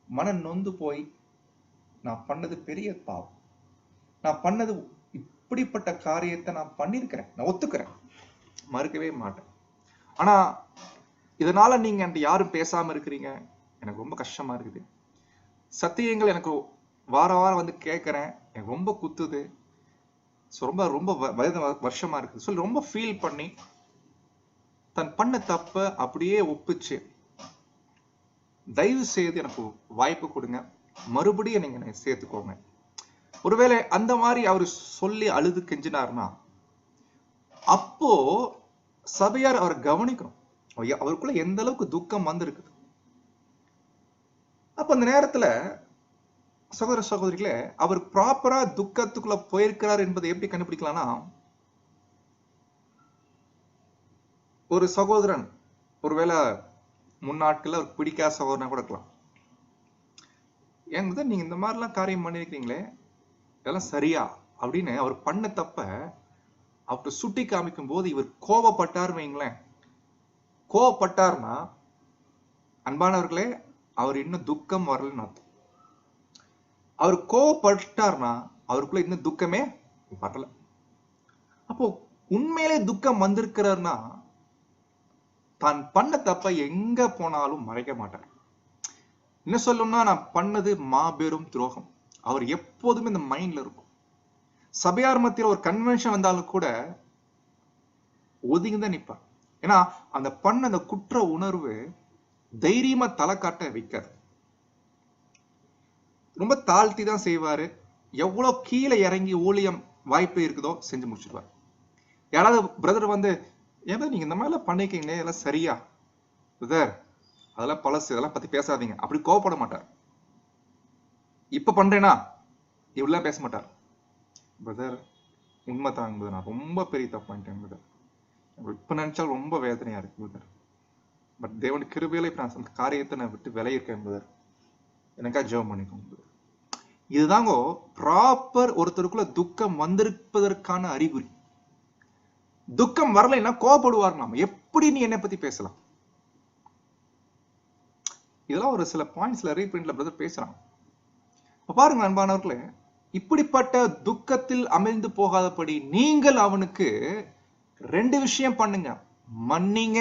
மனம் நொந்து போய், நான் பண்ணது பெரிய பாவம், நான் பண்ணது இப்படிப்பட்ட காரியத்தை நான் பண்ணிருக்கிறேன், நான் ஒத்துக்கிறேன், மறுக்கவே மாட்டேன், ஆனா இதனால நீங்க என்கிட்ட யாரும் பேசாம இருக்கிறீங்க, எனக்கு ரொம்ப கஷ்டமா இருக்குது, சத்தியங்கள் எனக்கு வார வாரம் வந்து கேட்கிறேன், எனக்கு ரொம்ப குத்துது, ரொம்ப ரொம்ப வருஷமா இருக்குது சொல்லி ரொம்ப ஃபீல் பண்ணி தன் பண்ண தப்ப அப்படியே ஒப்பிச்சு, தயவு செய்து எனக்கு வாய்ப்பு கொடுங்க, மறுபடியும் நீங்க சேர்த்துக்கோங்க. ஒருவேளை அந்த மாதிரி அவரு சொல்லி அழுது கெஞ்சினார்னா அப்போ சபையார் அவரை கவனிக்கணும், அவருக்குள்ள எந்த அளவுக்கு துக்கம் வந்திருக்குது. அப்ப அந்த நேரத்துல சகோதர சகோதரிகளே, அவர் ப்ராப்பரா துக்கத்துக்குள்ள போயிருக்கிறார் என்பதை எப்படி கண்டுபிடிக்கலாம்னா, ஒரு சகோதரன் ஒருவேளை முன்னாட்கள்ல அவருக்கு பிடிக்காத சகோதரனா கூட இருக்கலாம், ஏங்க நீங்க இந்த மாதிரிலாம் காரியம் பண்ணிருக்கீங்களே, இதெல்லாம் சரியா அப்படின்னு அவர் பண்ண தப்ப அவர்கிட்ட சுட்டி காமிக்கும் போது இவர் கோபப்பட்டார் வைங்களேன். கோபப்பட்டார்னா அன்பானவர்களே, அவர் இன்னும் துக்கம் வரலன்னு அர்த்தம். அவர் கோபப்பட்டார்னா அவருக்குள்ள இன்னும் துக்கமே வரல. அப்போ உண்மையிலே துக்கம் வந்திருக்கிறார்னா தான் பண்ண தப்ப எங்க போனாலும் மறைக்க மாட்டார். என்ன சொல்லணும்னா, நான் பண்ணது மாபெரும் துரோகம், அவர் எப்போதுமே இந்த மைண்ட்ல இருக்கும். சபையார் மத்தியில் ஒரு கன்வென்ஷன் வந்தாலும் கூட ஒதுங்கிதான் நிற்பார். ஏன்னா அந்த பண்ண அந்த குற்ற உணர்வு தைரியமா தலை காட்ட வைக்காது, ரொம்ப தாழ்த்தி தான் செய்வாரு. எவ்வளவு கீழே இறங்கி ஊழியம் வாய்ப்பு இருக்குதோ செஞ்சு முடிச்சிருவார். யாராவது பிரதர் வந்து, ஏன் நீங்க இந்த மாதிரிலாம் பண்ணிருக்கீங்களே, இதெல்லாம் சரியா பிரதர், அதெல்லாம் பழசு, இதெல்லாம் பத்தி பேசாதீங்க, அப்படி கோவப்பட மாட்டார். இப்ப பண்றேனா இவ்வளவு பேச மாட்டார். பிரதர் உண்மைதாங்க பிரதர், நான் ரொம்ப பெரிய தப்பு பண்ணிட்டேன் பிரதர், இப்ப நினைச்சா ரொம்ப வேதனையா இருக்கு பிரதர், பட் தேவனுடைய கிருபையில இப்ப நான் அந்த காரியத்தை நான் விட்டு விலகிருக்கேன் பிரதர், எனக்கா ஜெபம் பண்ணிக்கோங்க பிரதர். இதுதாங்க ப்ராப்பர் ஒருத்தருக்குள்ள துக்கம் வந்திருப்பதற்கான அறிகுறி. துக்கம் வரலைன்னா கோபப்படுவார், நாம எப்படி நீ என்னை பத்தி பேசலாம். இதெல்லாம் ஒரு சில பாயிண்ட்ஸ்ல ரீபிரிண்ட்ல பிரதர் பேசுறாங்க. பாருங்க அன்பானவர்களே, இப்படிப்பட்ட துக்கத்தில் அமிழ்ந்து போகாதபடி நீங்கள் அவனுக்கு 2 விஷயம் பண்ணுங்க, மன்னிங்க,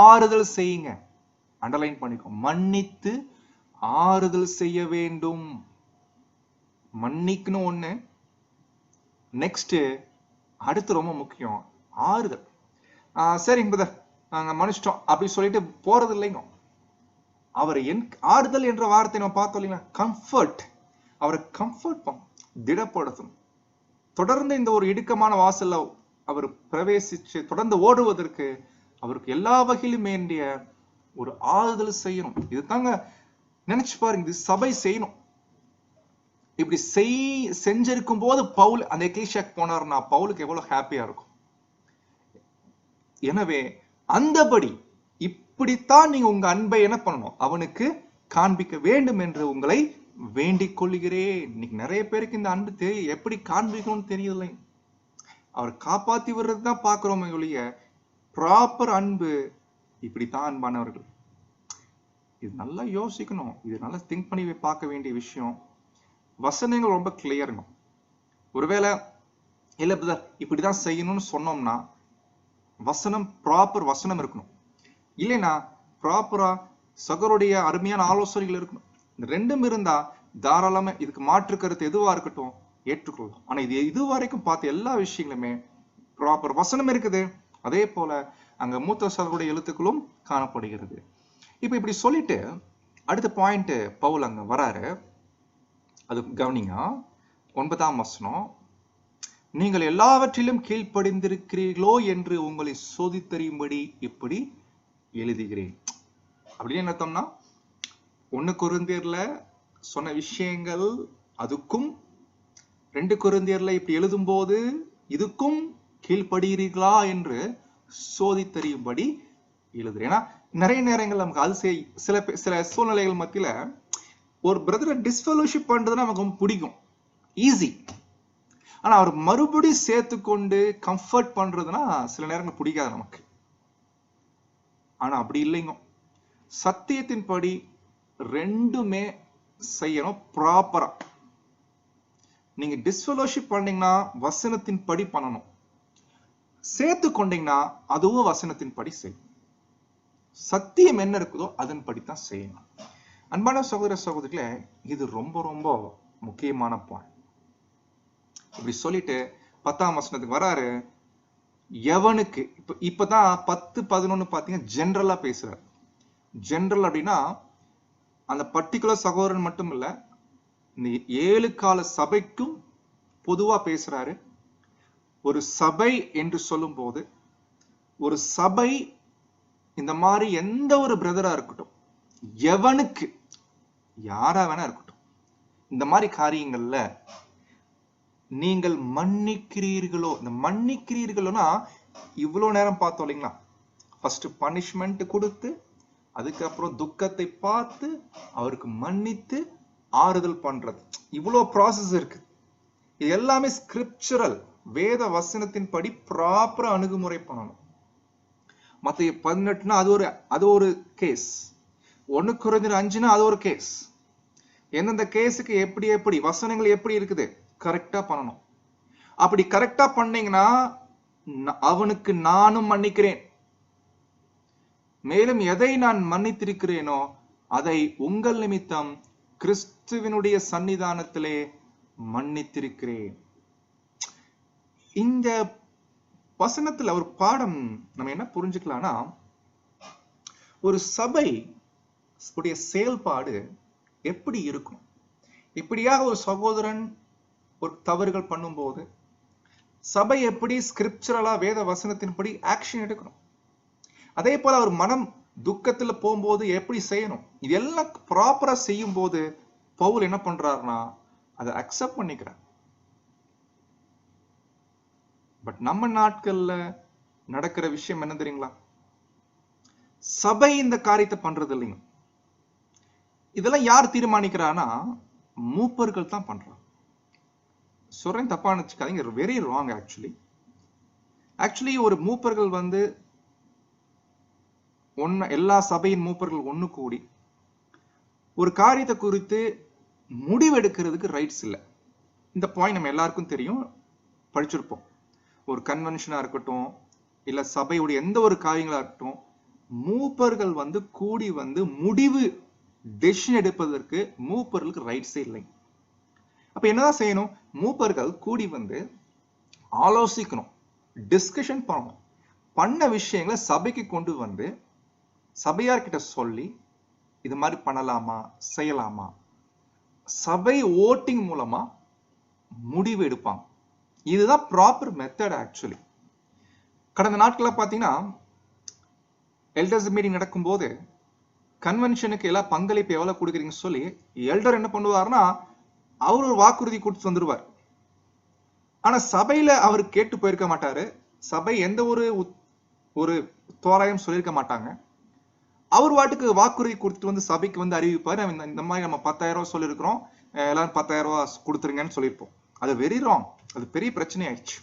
ஆறுதல் செய்யுங்க. அண்டர்லைன் பண்ணிக்கோ, மன்னித்து ஆறுதல் செய்ய வேண்டும். மன்னிக்கணும் ஒண்ணு, நெக்ஸ்ட் அடுத்து ரொம்ப முக்கியம் ஆறுதல். சரிங்க பிரதர், நாங்க மன்னிச்சிட்டோம் அப்படி சொல்லிட்டு போறது இல்லைங்க. அவர் ஆறுதல் என்ற வார்த்தை நம்ம பார்த்தோம் இல்லைங்களா, கம்ஃபர்ட். அவரை கம்ஃபர்ட் பண்ணும், திடப்படுத்தணும். தொடர்ந்து இந்த ஒரு இடுக்கமான வாசல்ல அவர் பிரவேசிச்சு தொடர்ந்து ஓடுவதற்கு அவருக்கு எல்லா வகையிலும் வேண்டிய ஒரு ஆறுதல் செய்யணும். இதுதாங்க நினைச்சு பாருங்க, இது சபை செய்யணும். இப்படி செஞ்சிருக்கும் போது பவுல் அந்த எக்லீசியாக்கு போனார்னா பவுலுக்கு எவ்வளவு ஹாப்பியா இருக்கும். எனவே அந்தபடி இப்படித்தான் நீங்க உங்க அன்பை என்ன பண்ணணும், அவனுக்கு காண்பிக்க வேண்டும் என்று உங்களை வேண்டிக் கொள்கிறேன். இன்னைக்கு நிறைய பேருக்கு இந்த அன்பு எப்படி காண்பிக்கணும்னு தெரியலை. அவர் காப்பாத்தி விடுறதுதான் பாக்குறோமே ஒழிய ப்ராப்பர் அன்பு இப்படித்தான் அன்பானவர்கள். இது நல்லா யோசிக்கணும், இது நல்லா திங்க் பண்ணி பார்க்க வேண்டிய விஷயம். வசனங்கள் ரொம்ப கிளியருங்க. ஒருவேளை இல்ல பிரதர் இப்படிதான் செய்யணும்னு சொன்னோம்னா வசனம் ப்ராப்பர் வசனம் இருக்கணும், இல்லைன்னா ப்ராப்பரா சகருடைய அருமையான ஆலோசனைகள் இருக்கணும். இந்த ரெண்டும் இருந்தா தாராளமா இதுக்கு மாற்று கருத்து எதுவா இருக்கட்டும் ஏற்றுக்கொள்ளும். ஆனா இது வரைக்கும் பார்த்த எல்லா விஷயங்களுமே ப்ராப்பர் வசனம் இருக்குது, அதே போல அங்க மூத்த சகருடைய எழுத்துக்களும் காணப்படுகிறது. இப்ப இப்படி சொல்லிட்டு அடுத்த பாயிண்ட் பவுல் அங்க வராரு. அது கவனிங்க, 9ஆம் வசனம். நீங்கள் எல்லாவற்றிலும் கீழ்ப்படிந்திருக்கிறீர்களோ என்று உங்களை சோதித்தறியும்படி இப்படி எழுதுகிறேன். அப்படின்னு என்ன அர்த்தம்னா, 1 கொரிந்தியர்ல சொன்ன விஷயங்கள் அதுக்கும் 2 கொரிந்தியர்ல இப்படி எழுதும் போது இதுக்கும் கீழ்ப்படுகிறீர்களா என்று சோதித்தறியும்படி எழுதுறேன். ஏன்னா நிறைய நேரங்கள் நமக்கு அது சில சூழ்நிலைகள் மத்தியில ஒரு பிரதரை டிஸ்ஃபெலோஷிப் பண்றது நமக்கு ரொம்ப பிடிக்கும், ஈஸி. ஆனா அவர் மறுபடியும் சேர்த்து கொண்டு கம்ஃபர்ட் பண்றதுன்னா சில நேரங்கள் பிடிக்காது நமக்கு. ஆனா அப்படி இல்லைங்க, சத்தியத்தின்படி ரெண்டுமே செய்யணும் ப்ராப்பரா. நீங்க டிஸ்ஃபெலோஷிப் பண்ணீங்கன்னா வசனத்தின் படி பண்ணணும், சேர்த்து கொண்டீங்கன்னா அதுவும் வசனத்தின் படி செய்யும். சத்தியம் என்ன இருக்குதோ அதன் படித்தான் செய்யணும். அன்பான சகோதர சகோதரிகளே, இது ரொம்ப ரொம்ப முக்கியமான பாயிண்ட். இப்படி சொல்லிட்டு 10ஆம் வசனத்துக்கு வராரு. எவனுக்கு இப்பதான் 10-11 பாத்தீங்கன்னா ஜெனரலா பேசுறாரு. ஜெனரல் அப்படின்னா அந்த பர்டிகுலர் சகோதரன் மட்டும் இல்ல, இந்த 7 கால சபைக்கும் பொதுவா பேசுறாரு. ஒரு சபை என்று சொல்லும் போது ஒரு சபை இந்த மாதிரி எந்த ஒரு பிரதரா இருக்கட்டும், எவனுக்கு யாரா வேணா இருக்கட்டும், இந்த மாதிரி காரியங்கள்ல நீங்கள் மன்னிக்கிறீர்களோ, இந்த மன்னிக்கிறீர்களோனா இவ்வளவு நேரம் பார்த்தோம் இல்லைங்களா, ஃபர்ஸ்ட் பனிஷ்மெண்ட் கொடுத்து அதுக்கப்புறம் துக்கத்தை பார்த்து அவருக்கு மன்னித்து ஆறுதல் பண்றது, இவ்வளவு ப்ராசஸ் இருக்கு. இது எல்லாமே ஸ்கிரிப்சுரல், வேத வசனத்தின் படி ப்ராப்பரா அணுகுமுறை பண்ணணும். மத்த 18 அது ஒரு கேஸ், 1 கொரிந்தியர் 5 அது ஒரு கேஸ். எந்தெந்த கேஸுக்கு எப்படி வசனங்கள் எப்படி இருக்குது கரெக்டா பண்ணணும். அப்படி கரெக்டா பண்ணீங்கன்னா அவனுக்கு நானும் மன்னிக்கிறேன், மேலும் எதை நான் மன்னித்திருக்கிறேனோ அதை உங்கள் நிமித்தம் கிறிஸ்துவினுடைய சன்னிதானத்திலே மன்னித்திருக்கிறேன். இந்த வசனத்துல ஒரு பாடம் நம்ம என்ன புரிஞ்சுக்கலாம்னா, ஒரு சபை உடைய செயல்பாடு எப்படி இருக்கும். இப்படியாக ஒரு சகோதரன் ஒரு தவறுகள் பண்ணும்போது சபை எப்படி ஸ்கிரிப்சுரலா வேத வசனத்தின்படி ஆக்ஷன் எடுக்கணும், அதே போல அவர் மனம் துக்கத்துல போகும்போது எப்படி செய்யணும், இதெல்லாம் ப்ராப்பரா செய்யும் போது பவுல் என்ன பண்றாருன்னா அதை அக்செப்ட் பண்ணிக்கிறார். பட் நம்ம நாட்கள்ல நடக்கிற விஷயம் என்ன தெரியுங்களா, சபை இந்த காரியத்தை பண்றது இல்லைங்க. இதெல்லாம் யார் தீர்மானிக்கிறான்னா மூப்பர்கள் தான் பண்றாங்க. சொல்றேன் தப்பா நினைச்சுக்காதீங்க, வெரி ராங். ஆக்சுவலி ஒரு மூப்பர்கள் வந்து எல்லா சபையின் மூப்பர்கள் ஒண்ணு கூடி ஒரு காரியத்தை குறித்து முடிவெடுக்கிறதுக்கு ரைட்ஸ் இல்லை. இந்த பாயிண்ட் நம்ம எல்லாருக்கும் தெரியும், படிச்சிருப்போம். ஒரு கன்வென்ஷனா இருக்கட்டும் இல்ல சபையுடைய எந்த ஒரு காரியங்களா இருக்கட்டும், மூப்பர்கள் வந்து கூடி வந்து முடிவு டெசிஷன் எடுப்பதற்கு மூப்பர்களுக்கு ரைட்ஸே இல்லை. அப்ப என்னதான் செய்யணும், மூப்பர்கள் கூடி வந்து ஆலோசிக்கணும், டிஸ்கஷன் பண்ணணும். பண்ண விஷயங்களை சபைக்கு கொண்டு வந்து சபையார்கிட்ட சொல்லி இது மாதிரி பண்ணலாமா செய்யலாமா, சபை ஓட்டிங் மூலமா முடிவு எடுப்பாங்க. இதுதான் ப்ராப்பர் மெத்தட். ஆக்சுவலி கடந்த நாட்களில் பார்த்தீங்கன்னா எல்டர்ஸ் மீட்டிங் நடக்கும்போது கன்வென்ஷனுக்கு எல்லாம் பங்களிப்பு எவ்வளவு கொடுக்குறீங்கன்னு சொல்லி எல்டர் என்ன பண்ணுவாருன்னா அவர் ஒரு வாக்குறுதி கொடுத்து வந்துருவார். ஆனா சபையில அவர் கேட்டு போயிருக்க மாட்டாரு. சபை எந்த ஒரு தோராயம் சொல்லியிருக்க மாட்டாங்க. அவர் வாட்டுக்கு வாக்குறுதி கொடுத்துட்டு வந்து சபைக்கு வந்து அறிவிப்பாரு, இந்த மாதிரி நம்ம 10,000 ரூபாய் சொல்லியிருக்கிறோம், எல்லாரும் 10,000 ரூபாய் கொடுத்துருங்கன்னு சொல்லியிருப்போம். அது வெரி ராங். அது பெரிய பிரச்சனை ஆயிடுச்சு.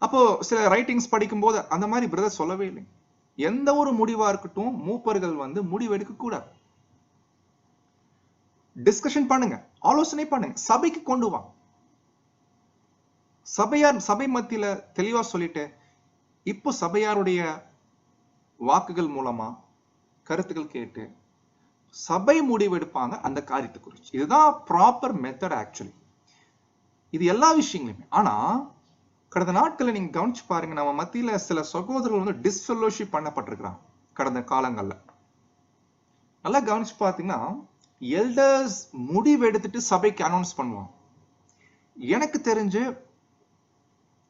அப்போ சில ரைட்டிங்ஸ் படிக்கும் போது அந்த மாதிரி பிரதர் சொல்லவே இல்லை. எந்த ஒரு முடிவா இருக்கட்டும் மூப்பர்கள் வந்து முடிவு எடுக்க கூடாது. டிஸ்கஷன் பண்ணுங்க, ஆலோசனை பண்ணுங்க, சபைக்கு கொண்டு வாங்க. சபை மத்தியில தெளிவா சொல்லிட்டு இப்போ சபையாருடைய வாக்குகள் மூலமா கருத்துக்கள் கேட்டு சபை முடிவு எடுப்பாங்க அந்த காரியத்தை குறிச்சு. இதுதான் ப்ராப்பர் மெத்தட். ஆக்சுவலி இது எல்லா விஷயங்களுமே. ஆனா கடந்த நாட்களை நீங்க கவனிச்சு பாருங்க, நம்ம மத்தியில சில சகோதரர்கள் வந்து டிஸ்ஃபெல்லோஷிப் பண்ணப்பட்டிருக்கிறாங்க கடந்த காலங்கள்ல. நல்லா கவனிச்சு பாத்தீங்கன்னா எல்டர்ஸ் முடிவு எடுத்துட்டு சபைக்கு அனௌன்ஸ் பண்ணுவாங்க. எனக்கு தெரிஞ்சு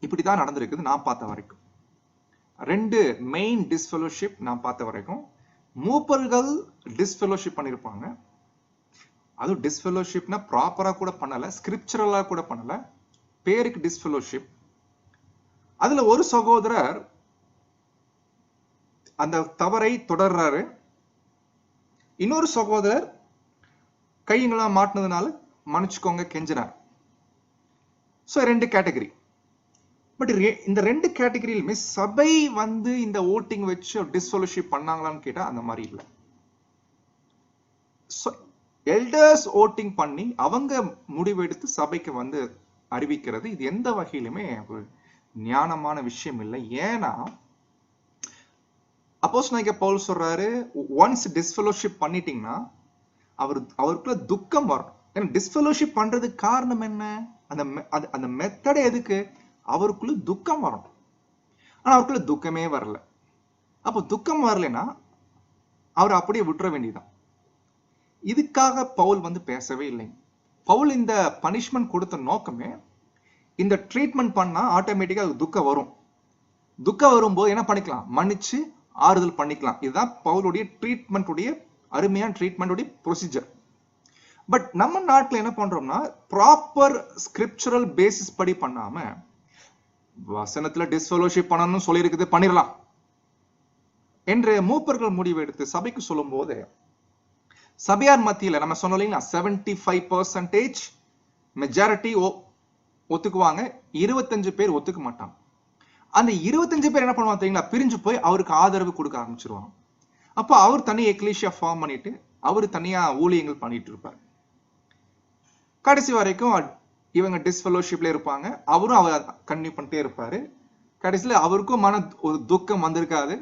இப்படிதான் நடந்திருக்குது நான் பார்த்த வரைக்கும். 2 மெயின் டிஸ்ஃபெல்லோஷிப் நான் பார்த்த வரைக்கும். மூப்பர்கள் டிஸ்ஃபெல்லோஷிப் பண்ணிருப்பாங்க. அதுவும் டிஸ்ஃபெல்லோஷிப்னா ப்ராப்பரா கூட பண்ணல, ஸ்கிரிப்சரலா கூட பண்ணல, பேருக்கு டிஸ்ஃபெல்லோஷிப். அதுல ஒரு சகோதரர் அந்த தவறை தொடர்றாரு, இன்னொரு சகோதரர் கையெல்லாம் மாட்டினதுனால மன்னிச்சுக்கோங்க கெஞ்சினார். So 2 category. பட் இந்த 2 கேட்டகரியிலுமே சபை வந்து இந்த ஓட்டிங் வச்சு டிஸ்ஃபெல்லோஷிப் பண்ணாங்களான்னு கேட்டா அந்த மாதிரி இல்லை. எல்டர்ஸ் ஓட்டிங் பண்ணி அவங்க முடிவெடுத்து சபைக்கு வந்து அறிவிக்கிறது இது எந்த வகையிலுமே ஒரு ஞானமான விஷயம் இல்லை. ஏன்னா அப்போஸ்தலனாகிய பவுல் சொல்றாரு, ஒன்ஸ் டிஸ்ஃபெல்லோஷிப் பண்ணிட்டீங்கன்னா அவருக்குள்ள துக்கம் வரும். ஏன்னா டிஸ்ஃபெல்லோஷிப் பண்றதுக்கு காரணம் என்ன? அந்த மெத்தட் எதுக்கு? அவருக்குள்ள துக்கம் வரணும். ஆனா அவருக்குள்ள துக்கமே வரல. அப்போ துக்கம் வரலைன்னா அவர் அப்படியே விட்டுற வேண்டியதான். இதுக்காக பவுல் வந்து பேசவே இல்லை. பவுல் இந்த பனிஷ்மெண்ட் கொடுத்த நோக்கமே இந்த ட்ரீட்மெண்ட் பண்ணா ஆட்டோமேட்டிக்கா துக்கம் வரும். துக்கம் வரும்போது என்ன பண்ணிக்கலாம்? மன்னிச்சு ஆறுதல் பண்ணிக்கலாம். இதுதான் பவுலுடைய ட்ரீட்மெண்ட்டுடைய அருமையான ட்ரீட்மெண்ட்டுடைய ப்ரொசீஜர். பட் நம்ம நாட்டில் என்ன பண்றோம்னா ப்ராப்பர் ஸ்கிரிப்சுரல் பேசிஸ் படி பண்ணாம வசனத்துல டிஸ்ஃபெல்லோஷிப் பண்ணணும்னு சொல்லி இருக்குது, பண்ணிடலாம் என்று மூப்பர்கள் முடிவு எடுத்து சபைக்கு சொல்லும் போது சபையார் மத்தியில நம்ம சொன்னோம் இல்லைங்களா, 75% மெஜாரிட்டி ஒத்துக்குவாங்க, 25 பேர் ஒத்துக்க மாட்டாங்க. அந்த 25 பேர் என்ன பண்ணுவாங்க தெரியுங்களா? பிரிஞ்சு போய் அவருக்கு ஆதரவு கொடுக்க ஆரம்பிச்சிருவாங்க. அப்போ அவர் தனி எக்லீசியா ஃபார்ம் பண்ணிட்டு அவர் தனியா ஊழியங்கள் பண்ணிட்டு இருப்பார். கடைசி வரைக்கும் இவங்க டிஸ்ஃபெல்லோஷிப்ல இருப்பாங்க, அவரும் அவர் கன்டினியூ பண்ணிட்டே இருப்பாரு. கடைசியில அவருக்கும் ஒரு துக்கம் வந்திருக்காது.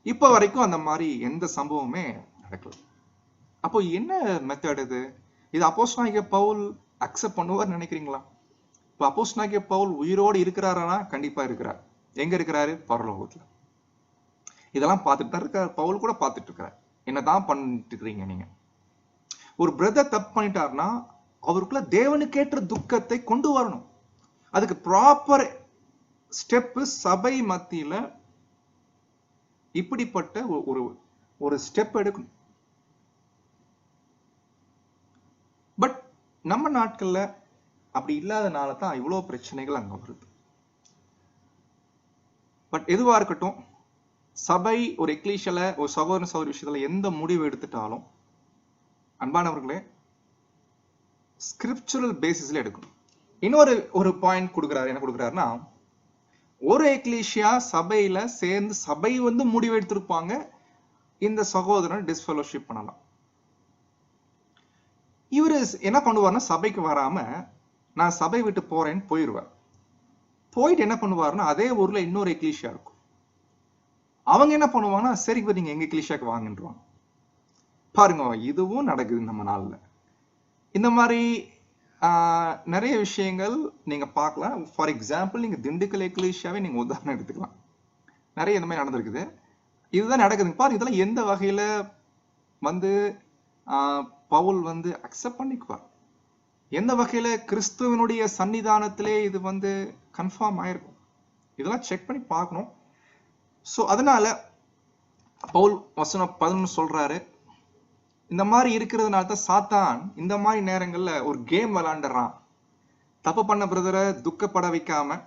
இப்ப வரைக்கும் அந்த மாதிரி எந்த சம்பவமே நடக்கல. அப்போ என்ன மெத்தட் இது? இது அப்போஸ்தலனாகிய பவுல் அக்செப்ட் பண்ணுவார் நினைக்கிறீங்களா? இப்ப அப்போஸ்தலனாகிய பவுல் உயிரோடு இருக்கிறாரா? கண்டிப்பா இருக்கிறார். எங்க இருக்கிறாரு? பரலோகத்துல. இதெல்லாம் பார்த்துட்டு தான் இருக்காரு. பவுல் கூட பார்த்துட்டு இருக்காரு. என்னதான் பண்ணிட்டு இருக்கிறீங்க நீங்க? ஒரு பிரதர் தப்பு பண்ணிட்டாருன்னா அவருக்குள்ள தேவனுக்கேற்ற துக்கத்தை கொண்டு வரணும். அதுக்கு ப்ராப்பர் ஸ்டெப் சபை மத்தியில இப்படிப்பட்ட ஒரு ஸ்டெப் எடுக்கணும். பட் நம்ம நாட்கள்ல அப்படி இல்லாதனால தான் இவ்வளவு பிரச்சனைகள் அங்க வருது. பட் எதுவா இருக்கட்டும், சபை ஒரு எக்லீஷியல ஒரு சகோதர சகோதரி விஷயத்துல எந்த முடிவு எடுத்துட்டாலும் அன்பானவர்களே ஸ்கிரிப்சுரல் பேசிஸ்ல எடுக்கணும். இன்னொரு பாயிண்ட் கொடுக்குறாரு. என்ன கொடுக்குறாருன்னா, ஒரு எக்லீஷியா சபையில சேர்ந்து சபை வந்து முடிவு எடுத்திருப்பாங்க, இந்த சகோதரன் டிஸ்ஃபெல்லோஷிப் பண்ணலாம். இவரு என்ன பண்ணுவார்னா சபைக்கு வராம நான் சபை விட்டு போறேன்னு போயிடுவார். போயிட்டு என்ன பண்ணுவாருன்னா அதே ஊர்ல இன்னொரு எக்லீஷியா இருக்கும். அவங்க என்ன பண்ணுவாங்கன்னா சரி நீங்க எங்க எக்லீஷியாக்கு வாங்கன்றாங்க. பாருங்க, இதுவும் நடக்குது நம்ம நாள்ல. இந்த மாதிரி நிறைய விஷயங்கள் நீங்க பார்க்கலாம். ஃபார் எக்ஸாம்பிள் நீங்க திண்டுக்கல் எக்லீசியாவே நீங்க உதாரணம் எடுத்துக்கலாம். நிறைய இந்த மாதிரி நடந்திருக்குது. இதுதான் நடக்குதுங்க பாரு. இதெல்லாம் எந்த வகையில வந்து பவுல் வந்து அக்செப்ட் பண்ணிக்குவார், எந்த வகையில கிறிஸ்துவனுடைய சன்னிதானத்திலே இது வந்து கன்ஃபார்ம் ஆயிருக்கும், இதெல்லாம் செக் பண்ணி பார்க்கணும். ஸோ அதனால பவுல் வசனம் 11 சொல்றாரு, இந்த மாதிரி இருக்கிறதுனால தான் சாத்தான் இந்த மாதிரி நேரங்கள்ல ஒரு கேம் விளையாண்டுறான். தப்பு பண்ண பிரதரை துக்கப்பட வைக்காம,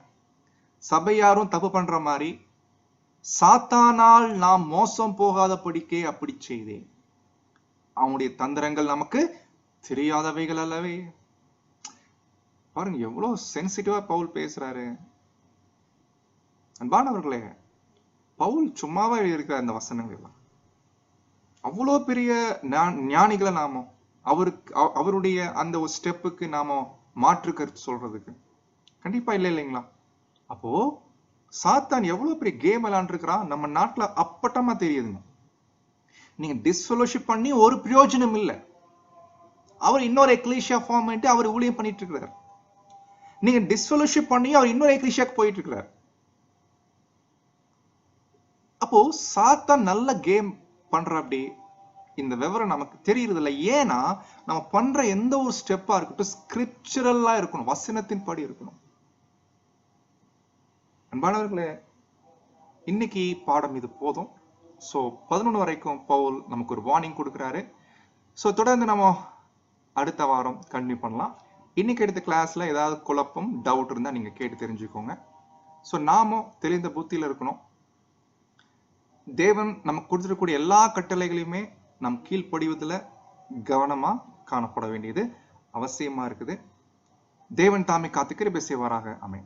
சபையாரும் தப்பு பண்ற மாதிரி, சாத்தானால் நாம் மோசம் போகாதபடிக்கே அப்படி செய்தேன். அவனுடைய தந்திரங்கள் நமக்கு தெரியாதவைகள் அல்லவே. பாருங்க எவ்வளவு சென்சிட்டிவா பவுல் பேசுறாரு. அன்பானவர்களே, பவுல் சும்மாவா இருக்கிற அந்த வசனங்கள் எல்லாம் அவ்வளோ பெரிய ஞானிகளை நாம அவருடைய அந்த ஒரு ஸ்டெப்புக்கு நாம மாற்று கருத்து சொல்றதுக்கு கண்டிப்பா இல்லை இல்லைங்களா? அப்போ சாத்தான் எவ்வளவு பெரிய கேம் விளையாண்டுருக்கிறான் நம்ம நாட்டுல அப்பட்டமா தெரியுதுங்க. நீங்க டிஸ்ஃபெலோஷிப் பண்ணி ஒரு பிரயோஜனம் இல்லை. அவர் இன்னொரு எக்லீசியா ஃபார்ம் பண்ணிட்டு அவர் ஊழியம் பண்ணிட்டு இருக்கிறார். நீங்க டிஸ்ஃபெலோஷிப் பண்ணி அவர் இன்னொரு எக்லீசியாக்கு போயிட்டு இருக்கிறார். அப்போ சாத்தான் நல்ல கேம் பண்ற அப்படி இந்த விவரம் நமக்கு தெரியுறது இல்லை. ஏன்னா நம்ம பண்ற எந்த ஒரு ஸ்டெப்பா இருக்கட்டும் ஸ்கிரிப்சுரலா இருக்கணும், வசனத்தின் படி இருக்கணும். அன்பானவர்களே, இன்னைக்கு பாடம் இது போதும். ஸோ 11 வரைக்கும் பவுல் நமக்கு ஒரு வார்னிங் கொடுக்குறாரு. ஸோ தொடர்ந்து நம்ம அடுத்த வாரம் கண்டினியூ பண்ணலாம். இன்னைக்கு எடுத்த கிளாஸ்ல ஏதாவது குழப்பம் டவுட் இருந்தா நீங்க கேட்டு தெரிஞ்சுக்கோங்க. ஸோ நாம தெளிந்த புத்தியில இருக்கணும். தேவன் நமக்கு கொடுத்துருக்கக்கூடிய எல்லா கட்டளைகளையுமே நம் கீழ்ப்படிவதில் கவனமா காணப்பட வேண்டியது அவசியமா இருக்குது. தேவன் தாமே காத்து கிருபை செய்வாராக. ஆமென்.